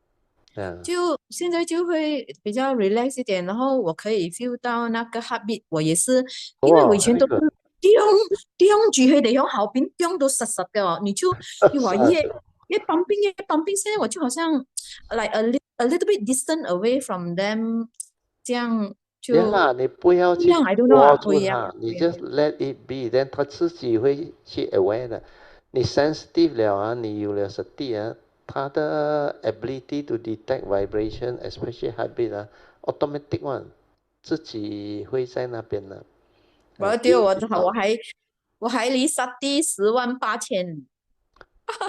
S3: 就现在就会比较 relax 一点，然后我可以 feel 到那个 heartbeat，我也是，因为我以前
S1: very
S3: 都是
S1: good，
S3: 丢举佢哋響後邊丟到實實嘅，你就話越旁邊，現在我就好像 like a little bit distant away from them，這樣就
S1: yeah 啦，你不要去
S3: 不一樣，I don't know
S1: 捉
S3: 不一樣，
S1: 住它，你 just let it be，then 它自己會去 aware 的。你 sensitive 了啊，你有了 sati 啊，它的 ability to detect vibration, especially heartbeat 啊，automatic one，自己會在那邊的。
S3: 我丢我還離 sati 108000。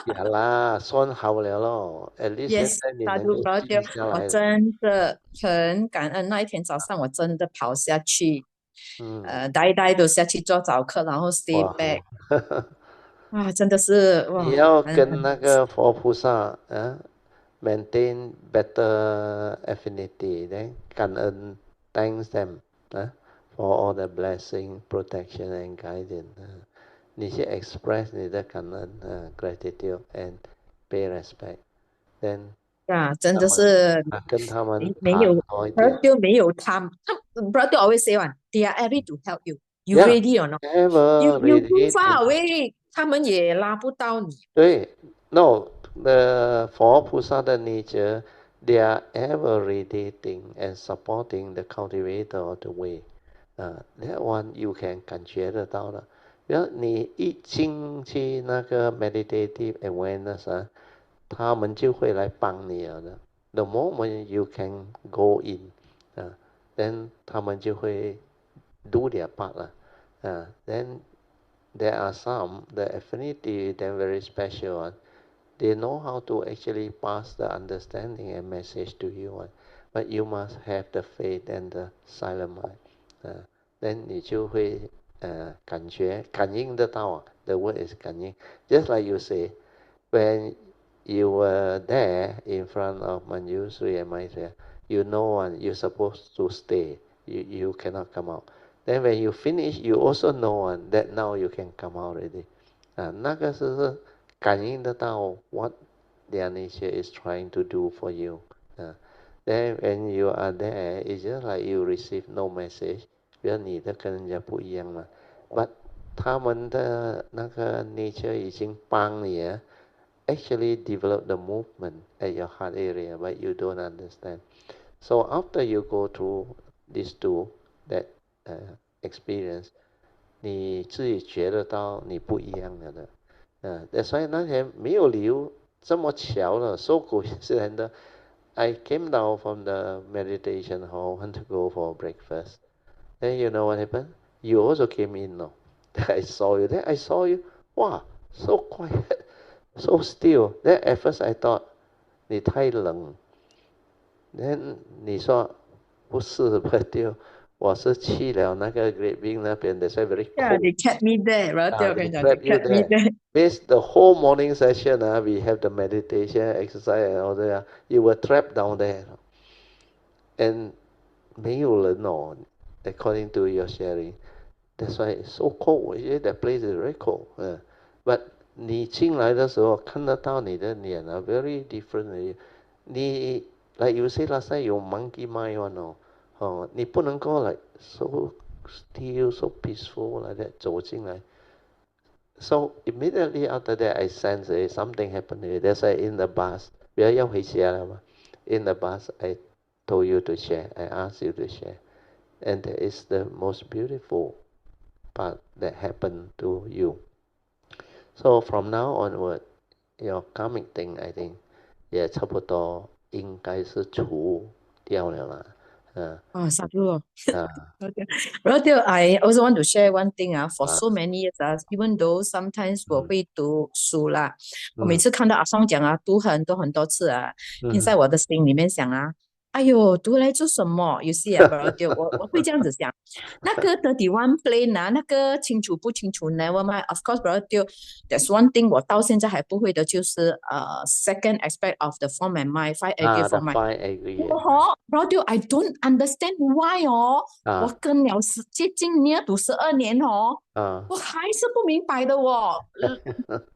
S1: 呀啦，算好了咯，at least 现
S3: Yes，
S1: 在你
S3: 大
S1: 能够
S3: 肚包掉，我
S1: 静下来了。
S3: 真的很感恩。那一天早上，我真的跑下去，呆都下去做早课，然后 stay
S1: 哇，
S3: back，真的是
S1: 你
S3: 哇，
S1: 要跟那个佛菩萨maintain better affinity， then 感恩 thanks them for all the blessing, protection and guidance，你去 express 你的感恩gratitude and pay respect，then
S3: 真的是
S1: 跟他们
S3: 没有
S1: 多一点。
S3: 就没有brother always say one, they are ready to help you. You
S1: Yeah,
S3: ready or not?
S1: ever
S3: You too
S1: ready
S3: far away，他们也拉不到你。
S1: 对 no, the 佛菩萨的 nature, they are ever radiating and supporting the cultivator of the way. That one you can 感觉得到的。然后你一进去那个 meditative awareness 他们就会来帮你了的。The moment you can go in, then 他们就会 do their part 了。Then there are some, the affinity, then very special one. They know how to actually pass the understanding and message to you, but you must have the faith and the silent mind. Then 你就会感应得到啊。The word is 感应。Just like you say, when you were there in front of Manjusri and Maitreya, you know you're supposed to stay. You cannot come out. Then when you finish, you also know that now you can come out already. 那个是感应得到 what their nature is trying to do for you. Then when you are there, it's just like you receive no message. 因为你的跟人家不一样嘛。But 他们的那个 nature 已经帮你actually develop the movement at your heart area, but you don't understand. So after you go through these two, that experience, 你自己觉得到你不一样了的。That's why 那天没有理由这么巧了 so coincidental. I came down from the meditation hall, want to go for breakfast. Then you know what happened? You also came in, no? I saw you. Then I saw you. Wow, so quiet, so still. Then at first I thought 你太冷。Then 你说不是不对，我是去了那个 Great Bean 那边 that's why very
S3: Yeah,
S1: cold.
S3: they kept me there, right?
S1: They trapped you
S3: Kept me
S1: there.
S3: there.
S1: Means the whole morning session, we have the meditation, exercise and all that. You were trapped down there. And 没有人哦 according to your sharing. That's why it's so cold. That place is very cold. But 你进来的时候看得到你的脸啊 very different. 你 like you say last time 有 monkey mind one 你不能够 like so still, so peaceful like that 走进来。So immediately after that, I sense something happened here. That's why in the bus, 要回家了嘛 in the bus, I told you to share. I asked you to share. And that is the most beautiful part that happened to you. So from now onward, your karmic thing, I think, 也差不多应该是除掉了啦。
S3: Oh, sadhu.
S1: 啊
S3: I also want to share one thing. For
S1: 啊
S3: so many years, even though sometimes 我会读书啦，我每
S1: 嗯
S3: 次看到阿松讲读很多很多次
S1: 嗯
S3: 在我的心里面想哎呦，读来做什么？You see 我会这样子想。那个31 plane 那个清楚不清楚 ？Never mind. Of course, there's one thing 我到现在还不会的，就是second aspect of the form and mind, 5 aggregate
S1: the
S3: form mind.
S1: fine aggregate.
S3: I don't understand why 我跟了接近你要读12年我还是不明白的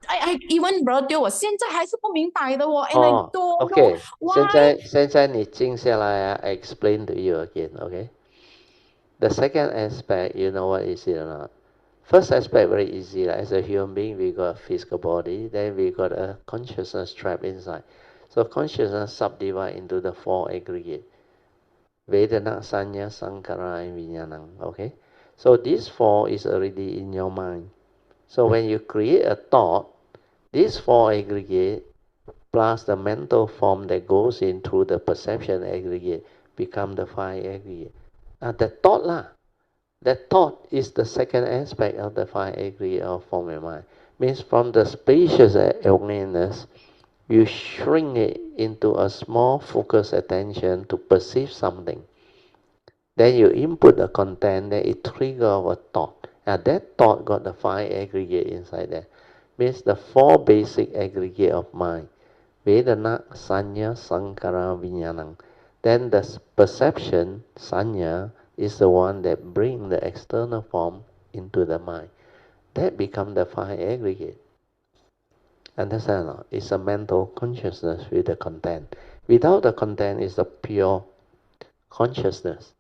S3: I even我现在还是不明白的and I don't know
S1: OK.
S3: why.
S1: 现在你静下来I explain to you again, okay? The second aspect, you know what is it or not? First aspect very easy. As a human being, we got a physical body, then we got a consciousness trapped inside. So consciousness subdivide into the 4 aggregate. Vedana, Sanya, Sankara, and Vijnana. Okay? So this 4 is already in your mind. So when you create a thought, these 4 aggregate plus the mental form that goes in through the perception aggregate become the 5 aggregate. That thought is the second aspect of the 5 aggregate of form and mind. Means from the spacious awareness, you shrink it into a small focused attention to perceive something. Then you input the content, then it triggers a thought. That thought got the 5 aggregate inside there. Means the 4 basic aggregate of mind. Vedana, Sanya, Sankara, Vijnana. Then the perception, Sanya, is the one that brings the external form into the mind. That becomes the 5 aggregate. Understand or not? It's a mental consciousness with the content. Without the content, it's a pure consciousness.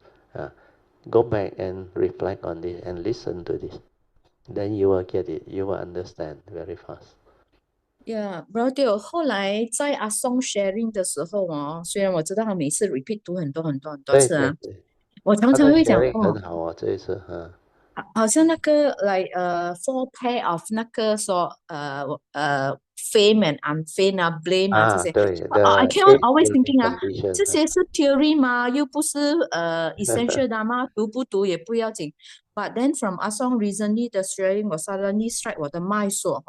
S1: Go back and reflect on this and listen to this. Then you will get it. You will understand very fast.
S3: Yeah, brother. 后来在阿松 sharing 的时候虽然我知道他每次 repeat 读很多很多很多次
S1: 对，
S3: 我常
S1: 他的
S3: 常会讲
S1: sharing 很好这一次
S3: 好像那个 like 4 pair of 那个说fame and unfame blame 这些
S1: 对
S3: I
S1: the
S3: keep on
S1: 8
S3: always
S1: basic
S3: thinking
S1: condition
S3: 这些是 theory 吗？又不是essential 的吗？读不读也不要紧。But then from Asong recently 的 sharing 我 suddenly strike 我的脉说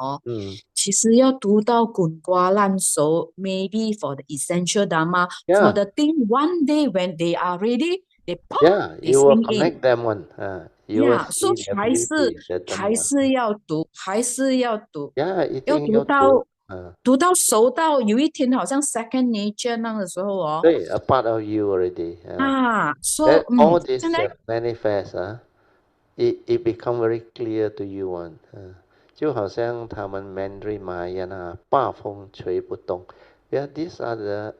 S3: 其实要读到滚瓜烂熟 maybe for the essential Dhamma for the thing one day when they are ready they pop they
S1: you will
S3: sink in
S1: connect them one. You will
S3: so
S1: see the beauty, the Dhamma.
S3: 还是要读
S1: 一
S3: 要
S1: 定要
S3: 读到熟到有一天好像 second nature 那个时候
S1: 对 a part of you already.
S3: so
S1: all this
S3: 现在
S1: manifest, it become very clear to you one. 就好像他们 Mandarin 马呀暴风吹不动。These are the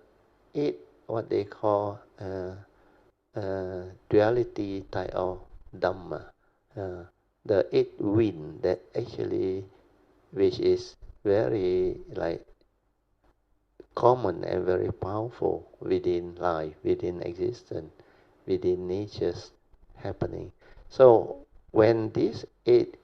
S1: 8 what they call duality type of Dhamma. The 8 wind that actually, which is very like common and very powerful within life, within existence, within nature's happening. So when these 8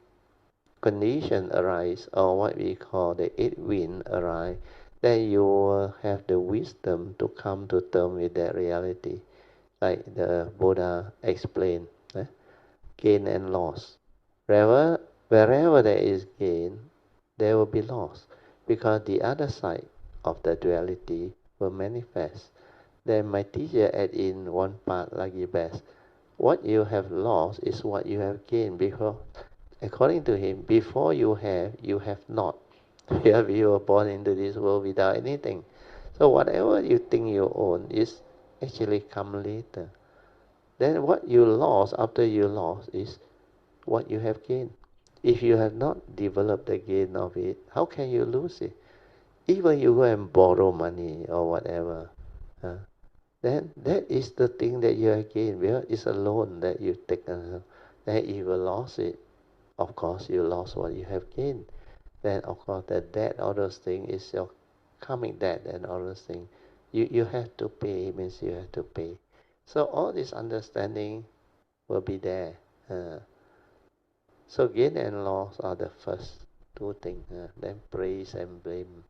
S1: condition arise, or what we call the eight wind arise, then you will have the wisdom to come to terms with that reality. Like the Buddha explained, gain and loss. Wherever there is gain, there will be loss, because the other side of the duality will manifest. Then my teacher add in one part like the best. What you have lost is what you have gained, because according to him, before you have not. You were born into this world without anything. So whatever you think you own is actually come later. Then what you lost after you lost is what you have gained. If you have not developed the gain of it, how can you lose it? Even you go and borrow money or whatever, then that is the thing that you have gained. Because it's a loan that you take. Then if you lost it, of course you lost what you have gained. Then of course the debt, all those things is your coming debt and all those things. You have to pay, means you have to pay. So all this understanding will be there. So gain and loss are the first two things. Then praise and blame.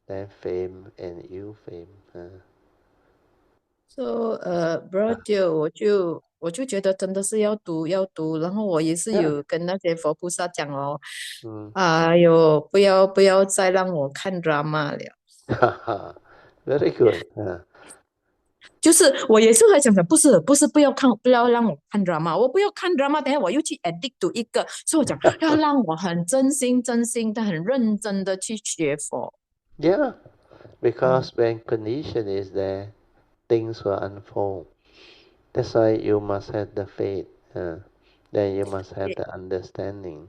S1: Then fame and ill fame.
S3: So brother，我就觉得真的是要读，然后我也是有跟那些佛菩萨讲哦，哎呦，不要再让我看 drama 了。
S1: Very good.
S3: 就是我也是会想，不是不要让我看 drama，我不要看 drama，等下我又去 addict to 一个，所以我讲要让我很真心的、很认真的去学佛。
S1: Yeah, because when condition is there, things will unfold. That's why you must have the faith. Then you must have the understanding.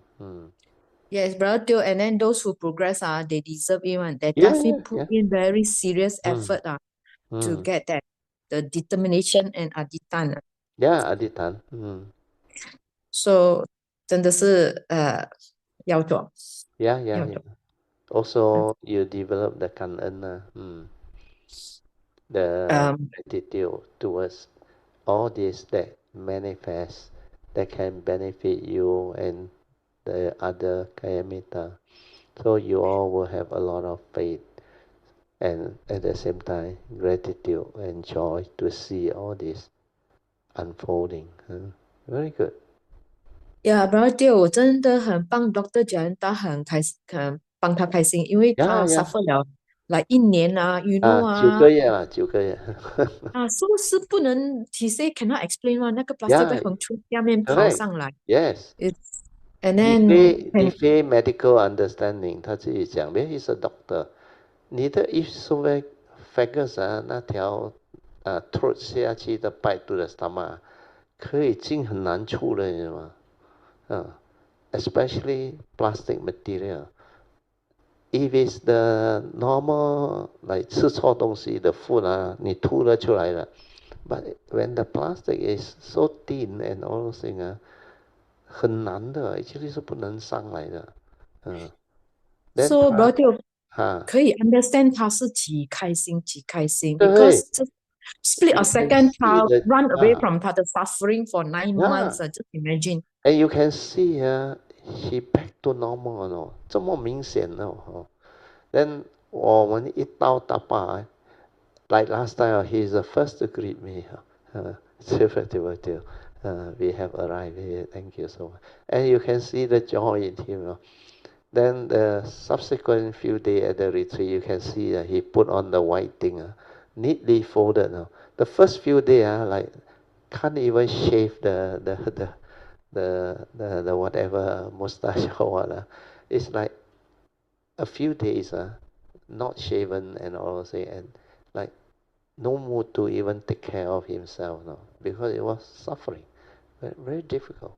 S3: Yes, brother Teo, and then those who progress, they deserve it one. They
S1: Yeah,
S3: definitely put in very serious effort to get that, the determination and aditan.
S1: Yeah, aditan.
S3: So 真的是要做。
S1: Yeah. Also, you develop the kan'en, the attitude towards all this that manifest, that can benefit you and the other kayamita. So you all will have a lot of faith and at the same time gratitude and joy to see all this unfolding. Very good.
S3: Yeah, brother Teo，我真的很帮 Doctor 讲，他很帮他开心，因为他 suffer 了来1年you know
S1: 9个月9个月。
S3: so 是不能 he say cannot explain 那个 plastic 会从下面跑上来。
S1: Yes.
S3: And then
S1: defy medical understanding， 他自己讲 ，because he's a doctor， 你的 esophagus 那条throat 下去的 bite to the stomach 可以进很难处的，你知道吗？especially plastic material. If it's the normal like 吃错东西的 food 你吐了出来了。But when the plastic is so thin and all those things 很难的 ，actually 是不能上来的。
S3: So brother 可以 understand 他是几开心，because split a second 他 run away from 他的 suffering for 9 months just imagine.
S1: And you can see he back to normal 这么明显Then 我们一到大巴 like last time he is the first to greet me. We have arrived here. Thank you so much. And you can see the joy in him. Then the subsequent few days at the retreat, you can see he put on the white thing, neatly folded. The first few days, like can't even shave the whatever mustache or what. It's like a few days, not shaven and all those things, and like no mood to even take care of himself because it was suffering, very difficult.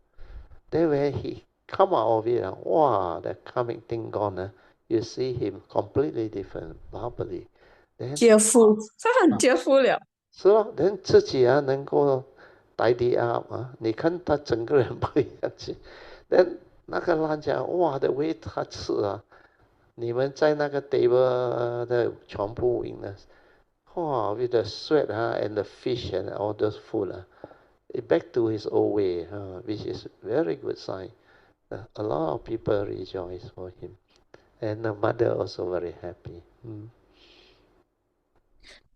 S1: Then when he come out of it, the karmic thing gone, you see him completely different, bubbly. Then
S3: 他很cheerful 了。
S1: 是咯 then 自己能够 tidy up 你看他整个人不一样去。Then 那个人讲the way 他吃你们在那个 table 的全部赢了，with the sweat and the fish and all those food back to his old way which is very good sign. a lot of people rejoice for him, and the mother also very happy.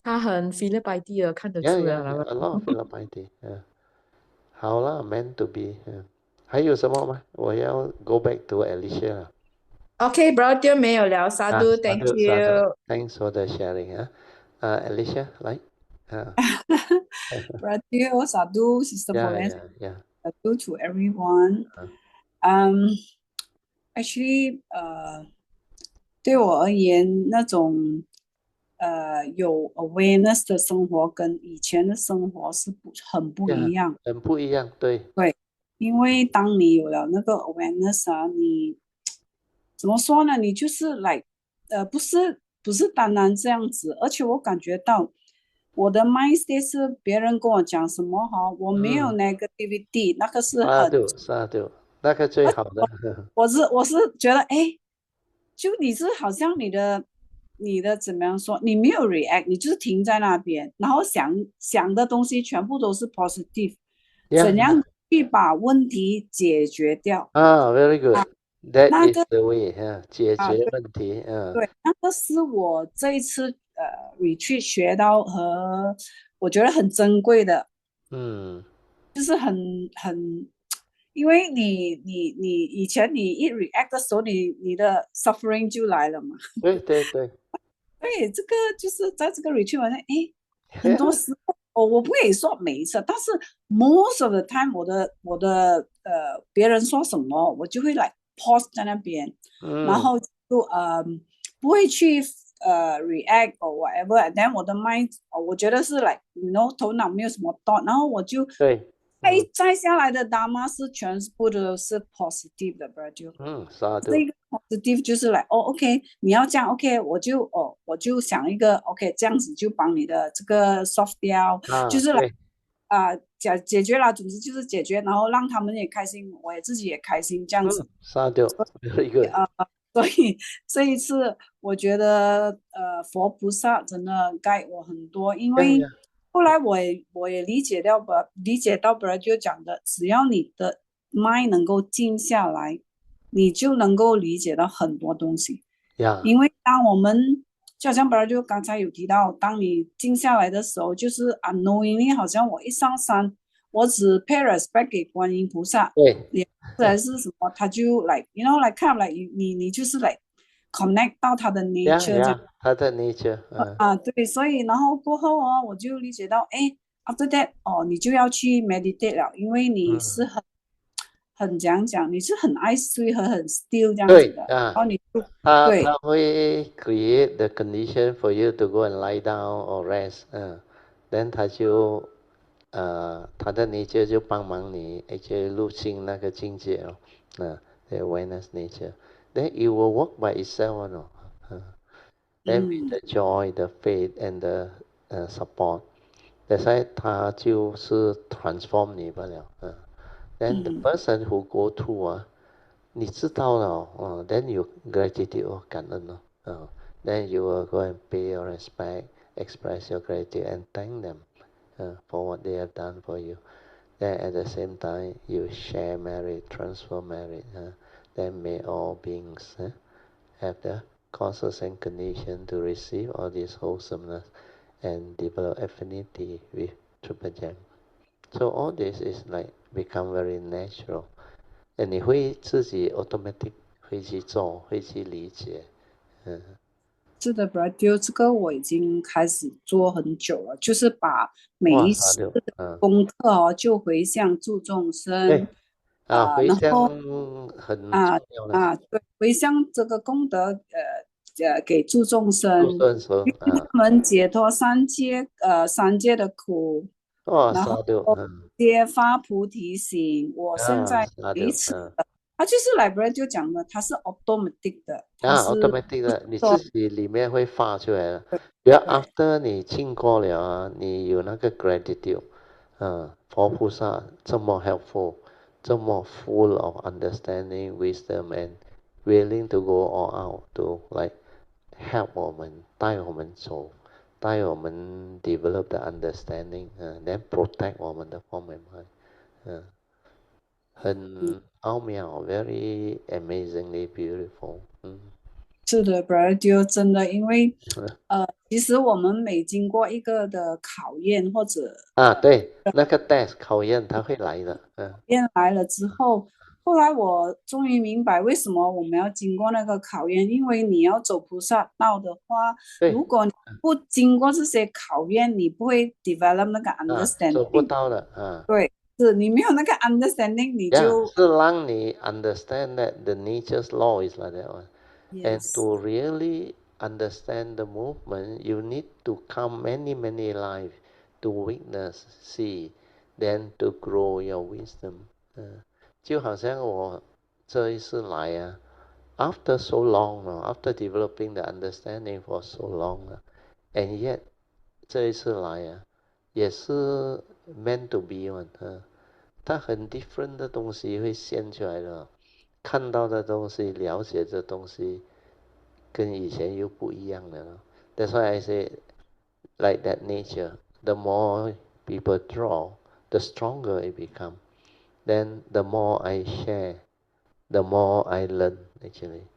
S3: 他很 filial piety 的，看得
S1: Yeah,
S3: 出
S1: yeah,
S3: 来
S1: yeah,
S3: 了。
S1: a lot of filial piety. 好啦 meant to be. 还有什么吗？我要 go back to Alicia 了。
S3: OK，brother 没有聊，Sadhu，Thank
S1: Sadhu.
S3: you。Thanks
S1: for the sharing. Alicia, 来。
S2: Brother Sadhu, Sister Poh Lian,
S1: Yeah.
S2: Sadhu to everyone. Actually, 对我而言，那种有 awareness 的生活跟以前的生活是很不一样。
S1: 很不一样，对。
S2: 对，因为当你有了那个 awareness 啊，你怎么说呢？你就是 like 不是单单这样子，而且我感觉到我的 mind state 是别人跟我讲什么哈，我没有 negativity，那个是很
S1: 对，那个最好的。
S2: 我是觉得就你是好像你的怎么样说，你没有 react， 你就是停在那边，然后想的东西全部都是 positive， 怎样去把问题解决掉
S1: ？Very good. That is
S2: 个
S1: the way. 解决问题。
S2: 对，那个是我这一次retreat 学到和我觉得很珍贵的。就是很，因为你以前你一 react 的时候，你的 suffering 就来了嘛。
S1: 对。
S2: 对，这个就是在这个 retreat 好像很多时候我不可以说每一次，但是 most of the time 我的别人说什么，我就会来 pause 在那边，然后就不会去react or whatever， then 我的 mind 我觉得是 like头脑没有什么 thought， 然后我就
S1: 对。
S2: 摘下来的 Dhamma 是全部都是 positive 的 brother。这个 positive 就是来OK， 你要这样 OK， 我就想一个 OK， 这样子就帮你的这个 soft 掉，就是来解决了，总之就是解决，然后让他们也开心，我也自己也开心，这样子。
S1: Very good。
S2: 所以这一次我觉得佛菩萨真的guide我很多，因为后来我也理解到本来就讲的，只要你的 mind 能够静下来，你就能够理解到很多东西。因为当我们就好像本来就刚才有提到，当你静下来的时候，就是 unknowingly 好像我一上山，我只 pay respect 给观音菩萨，还是什么，他就 like kind of like 你就是 like connect 到他的 nature 这样。
S1: 他的 nature。
S2: 对，所以然后过后我就理解到after that 你就要去 meditate 了，因为你是很讲你是很爱睡和很 still 这样子的，然后你就
S1: 他会 create the condition for you to go and lie down or rest。then 他就他的 nature 就帮忙你入侵那个境界the awareness nature。then it will work by itself then with the joy, the faith and the support， that's why 他就是transform 你不了。then the person who go through 你知道了then you gratitude 感恩then you will go and pay your respect, express your gratitude and thank them for what they have done for you. Then at the same time you share merit, transfer merit. Then may all beings have the causes and conditions to receive all this wholesomeness and develop affinity with Triple Gem. So all this is like become very natural， 你会自己 automatic 会去做，会去理解。
S2: 是的 brother， 这个我已经开始做很久了，就是把每一次的功课就回向助众生。
S1: 回向很重要的
S2: 对，回向这个功德给助众生，他们解脱三界的苦，然后揭发菩提心。我现在每一次他就是 library 就讲的，它是 automatic 的
S1: ，automatic 的，你自己里面会发出来的。然后 after 你经过了你有那个 gratitude， 佛菩萨这么 helpful， 这么 full of understanding, wisdom and willing to go all out to like help 我们，带我们走，带我们 develop the understanding，then protect 我们的form and mind。很奥妙 ，very amazingly beautiful。
S2: 是的 ，Brother Dio 真的，因为其实我们每经过一个的考验或者
S1: 对，那个 test 考验它会来的，
S2: 验来了之后，后来我终于明白为什么我们要经过那个考验，因为你要走菩萨道的话，如果你不经过这些考验，你不会 develop 那个 understanding，
S1: 做不到的
S2: 对，是你没有那个 understanding，你就是
S1: 让你 understand that the nature's law is like that one. And to really understand the movement, you need to come many lives to witness, see, then to grow your wisdom. 就好像我这一次来after so long, after developing the understanding for so long, and yet 这一次来也是 meant to be one. 它很 different 的东西会现出来的，看到的东西，了解的东西，跟以前又不一样了。That's why I say, like that nature, the more people draw, the stronger it become. Then the more I share, the more I learn. Actually,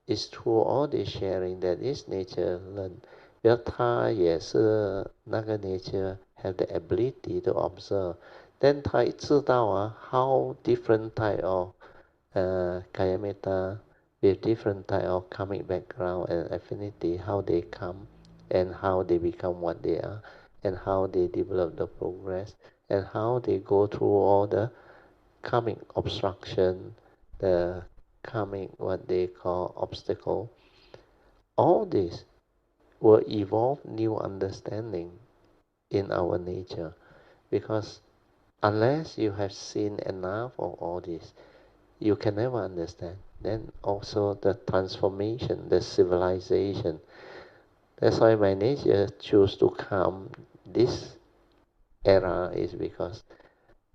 S1: it's through all this sharing that this nature learn. 因为它也是那个 nature have the ability to observe. Then 他知道how different type of kaya metta with different type of karmic background and affinity, how they come and how they become what they are and how they develop the progress and how they go through all the karmic obstruction, the karmic what they call obstacle. All this will evolve new understanding in our nature, because unless you have seen enough of all this, you can never understand. Then also the transformation, the civilization. That's why my nature choose to come this era, is because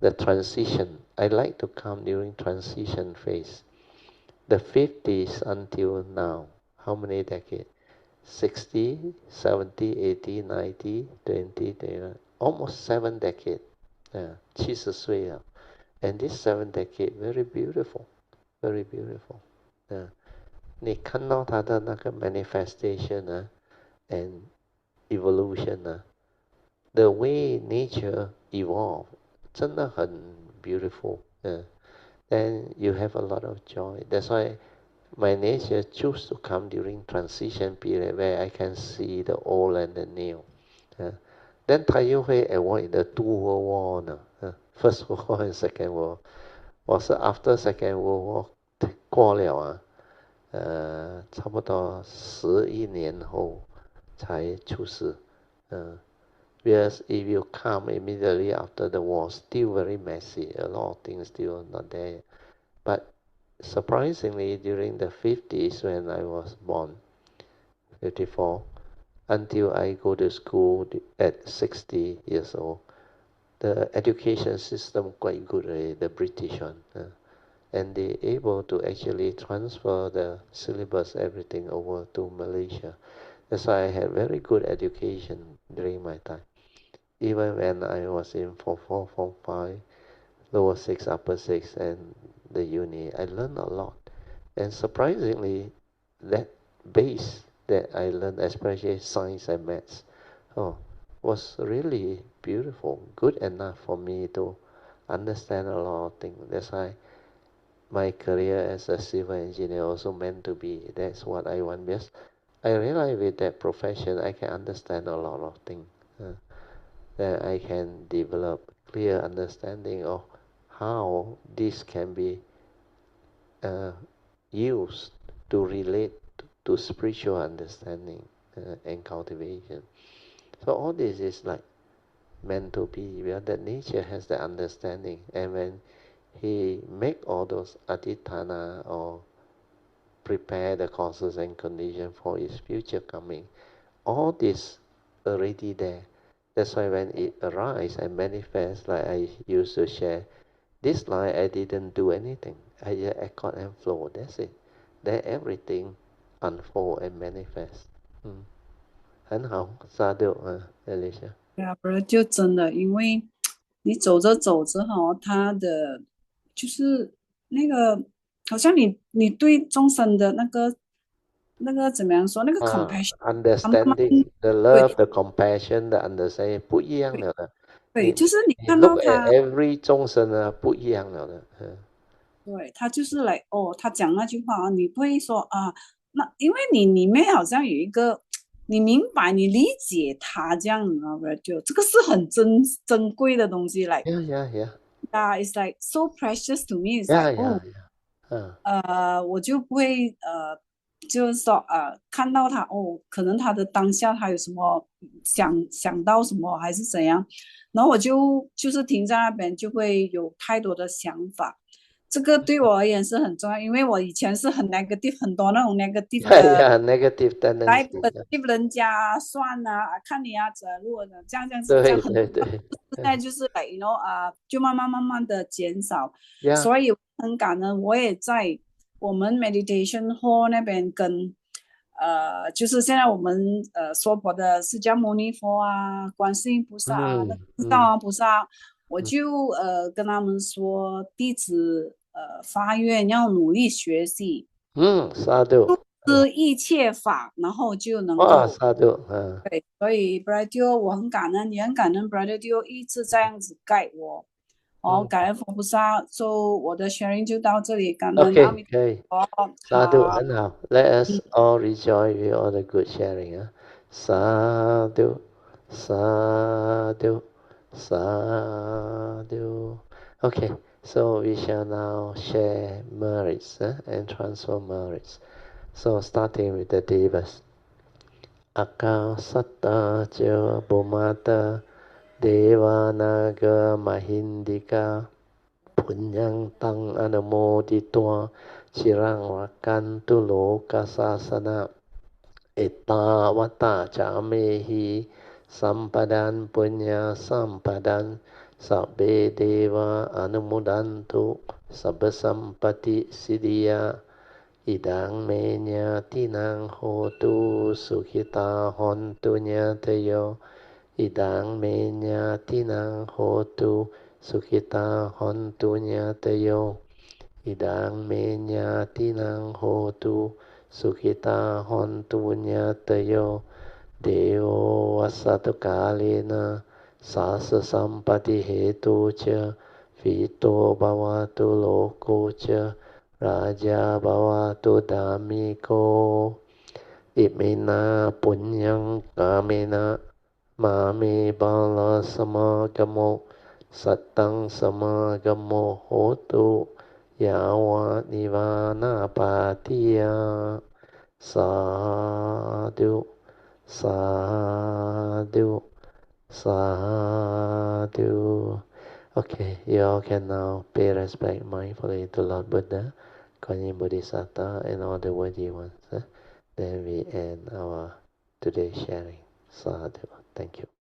S1: the transition. I like to come during transition phase. The 50s until now. How many decades? 60, 70, 80, 90, 20, 21, almost 7 decades. 70岁了. And this 7 decades, very beautiful. Very beautiful. 你看到它的那个 manifestation and evolution the way nature evolve 真的很 beautiful. Then you have a lot of joy. That's why my nature choose to come during transition period where I can see the old and the new. Then 它又会 avoid the 2 World War 呢 First World War and Second World War. 我是 after Second World War 过了差不多11年后才出事。Whereas if you come immediately after the war, still very messy, a lot of things still not there. But surprisingly, during the 50s when I was born, 54, until I go to school at 60 years old, the education system quite good, the British one. And they able to actually transfer the syllabus, everything over to Malaysia. That's why I had very good education during my time. Even when I was in Form 4, Form 5, Lower 6, Upper 6, and the uni, I learned a lot. And surprisingly, that base that I learned, especially science and maths, was really beautiful, good enough for me to understand a lot of things. That's why my career as a civil engineer also meant to be. That's what I want, because I realize with that profession I can understand a lot of things. That I can develop clear understanding of how this can be used to relate to spiritual understanding and cultivation. So all this is like meant to be, where that nature has the understanding, and when he make all those aditana or prepare the causes and conditions for his future coming, all this already there. That's why when it arises and manifests, like I used to share, this life I didn't do anything. I just accord and flow. That's it. Then everything unfold and manifest. 很好，沙丢Alicia。
S2: 对啊，不是就真的，因为你走着走着它的就是那个好像你对众生的那个怎么样说？那个 compassion，他慢慢
S1: understanding, the
S2: 对
S1: love, the compassion, the understanding 不一样了的。
S2: 对，就是你
S1: 你
S2: 看
S1: look
S2: 到
S1: at
S2: 他，
S1: every 众生啊，不一样了的。
S2: 对他就是来哦，他讲那句话啊，你不会说啊，那因为你里面好像有一个，你明白你理解他这样，你知道不？就这个是很珍贵的东西来。
S1: Yeah, yeah, yeah.
S2: It's like so precious to me. It's
S1: Yeah,
S2: like
S1: yeah,
S2: oh，yeah. 我就不会就是说看到他哦，可能他的当下他有什么想到什么还是怎样，然后我就是停在那边，就会有太多的想法。这个对我而言是很重要，因为我以前是很 negative， 很多那种 negative
S1: Yeah,
S2: 的
S1: yeah, negative
S2: 来
S1: tendency.
S2: perceive 人家算看你走路的这样
S1: 对
S2: 很，
S1: 对对。
S2: 现在就是like就慢慢的减少，
S1: Yeah.
S2: 所以很感恩，我也在我们 meditation hall 那边跟就是现在我们娑婆的释迦牟尼佛啊、观世音菩萨啊、那个道啊菩萨，我就跟他们说，弟子发愿要努力学习，
S1: 沙度。
S2: 知一切法，然后就能
S1: 哇，
S2: 够
S1: 沙度。
S2: 对，所以 Brother Dio 我很感恩，也很感恩 Brother Dio 一直这样子guide我。感恩佛菩萨，我的 sharing 就到这里，感恩阿弥陀
S1: Okay,
S2: 佛。
S1: 沙度
S2: 好，
S1: 很好。Let us all rejoice with all the good sharing. 沙度，沙度，沙度。Okay, so we shall now share merits and transfer merits. So starting with the Devas. Akasatta ca Bhumata Devanaga Mahindika Punyang tang anumoditwa Chirang rakantu lokasasana Etawata camehi Sampadan punya sampadan Sabbe deva anumodantu Sabba sampati siddhya Idang menya tinang hotu sukhita hontu nyatayo. Idang menya tinang hotu sukhita hontu nyatayo. Idang menya tinang hotu sukhita hontu nyatayo. Deo wasatu kalena sasa sampati hetu cha Vito bhavatu loko cha Raja bhavatu dhammiko Imena punyang kamena Mame bala samagamo Sattang samagamo hotu Yawa nivana patiya Sadhu, sadhu, sadhu. Okay, you all can now pay respect mindfully to Lord Buddha, Kuan Yin Bodhisattva, and all the worthy ones. Then we end our today's sharing. Sadhu. Thank you.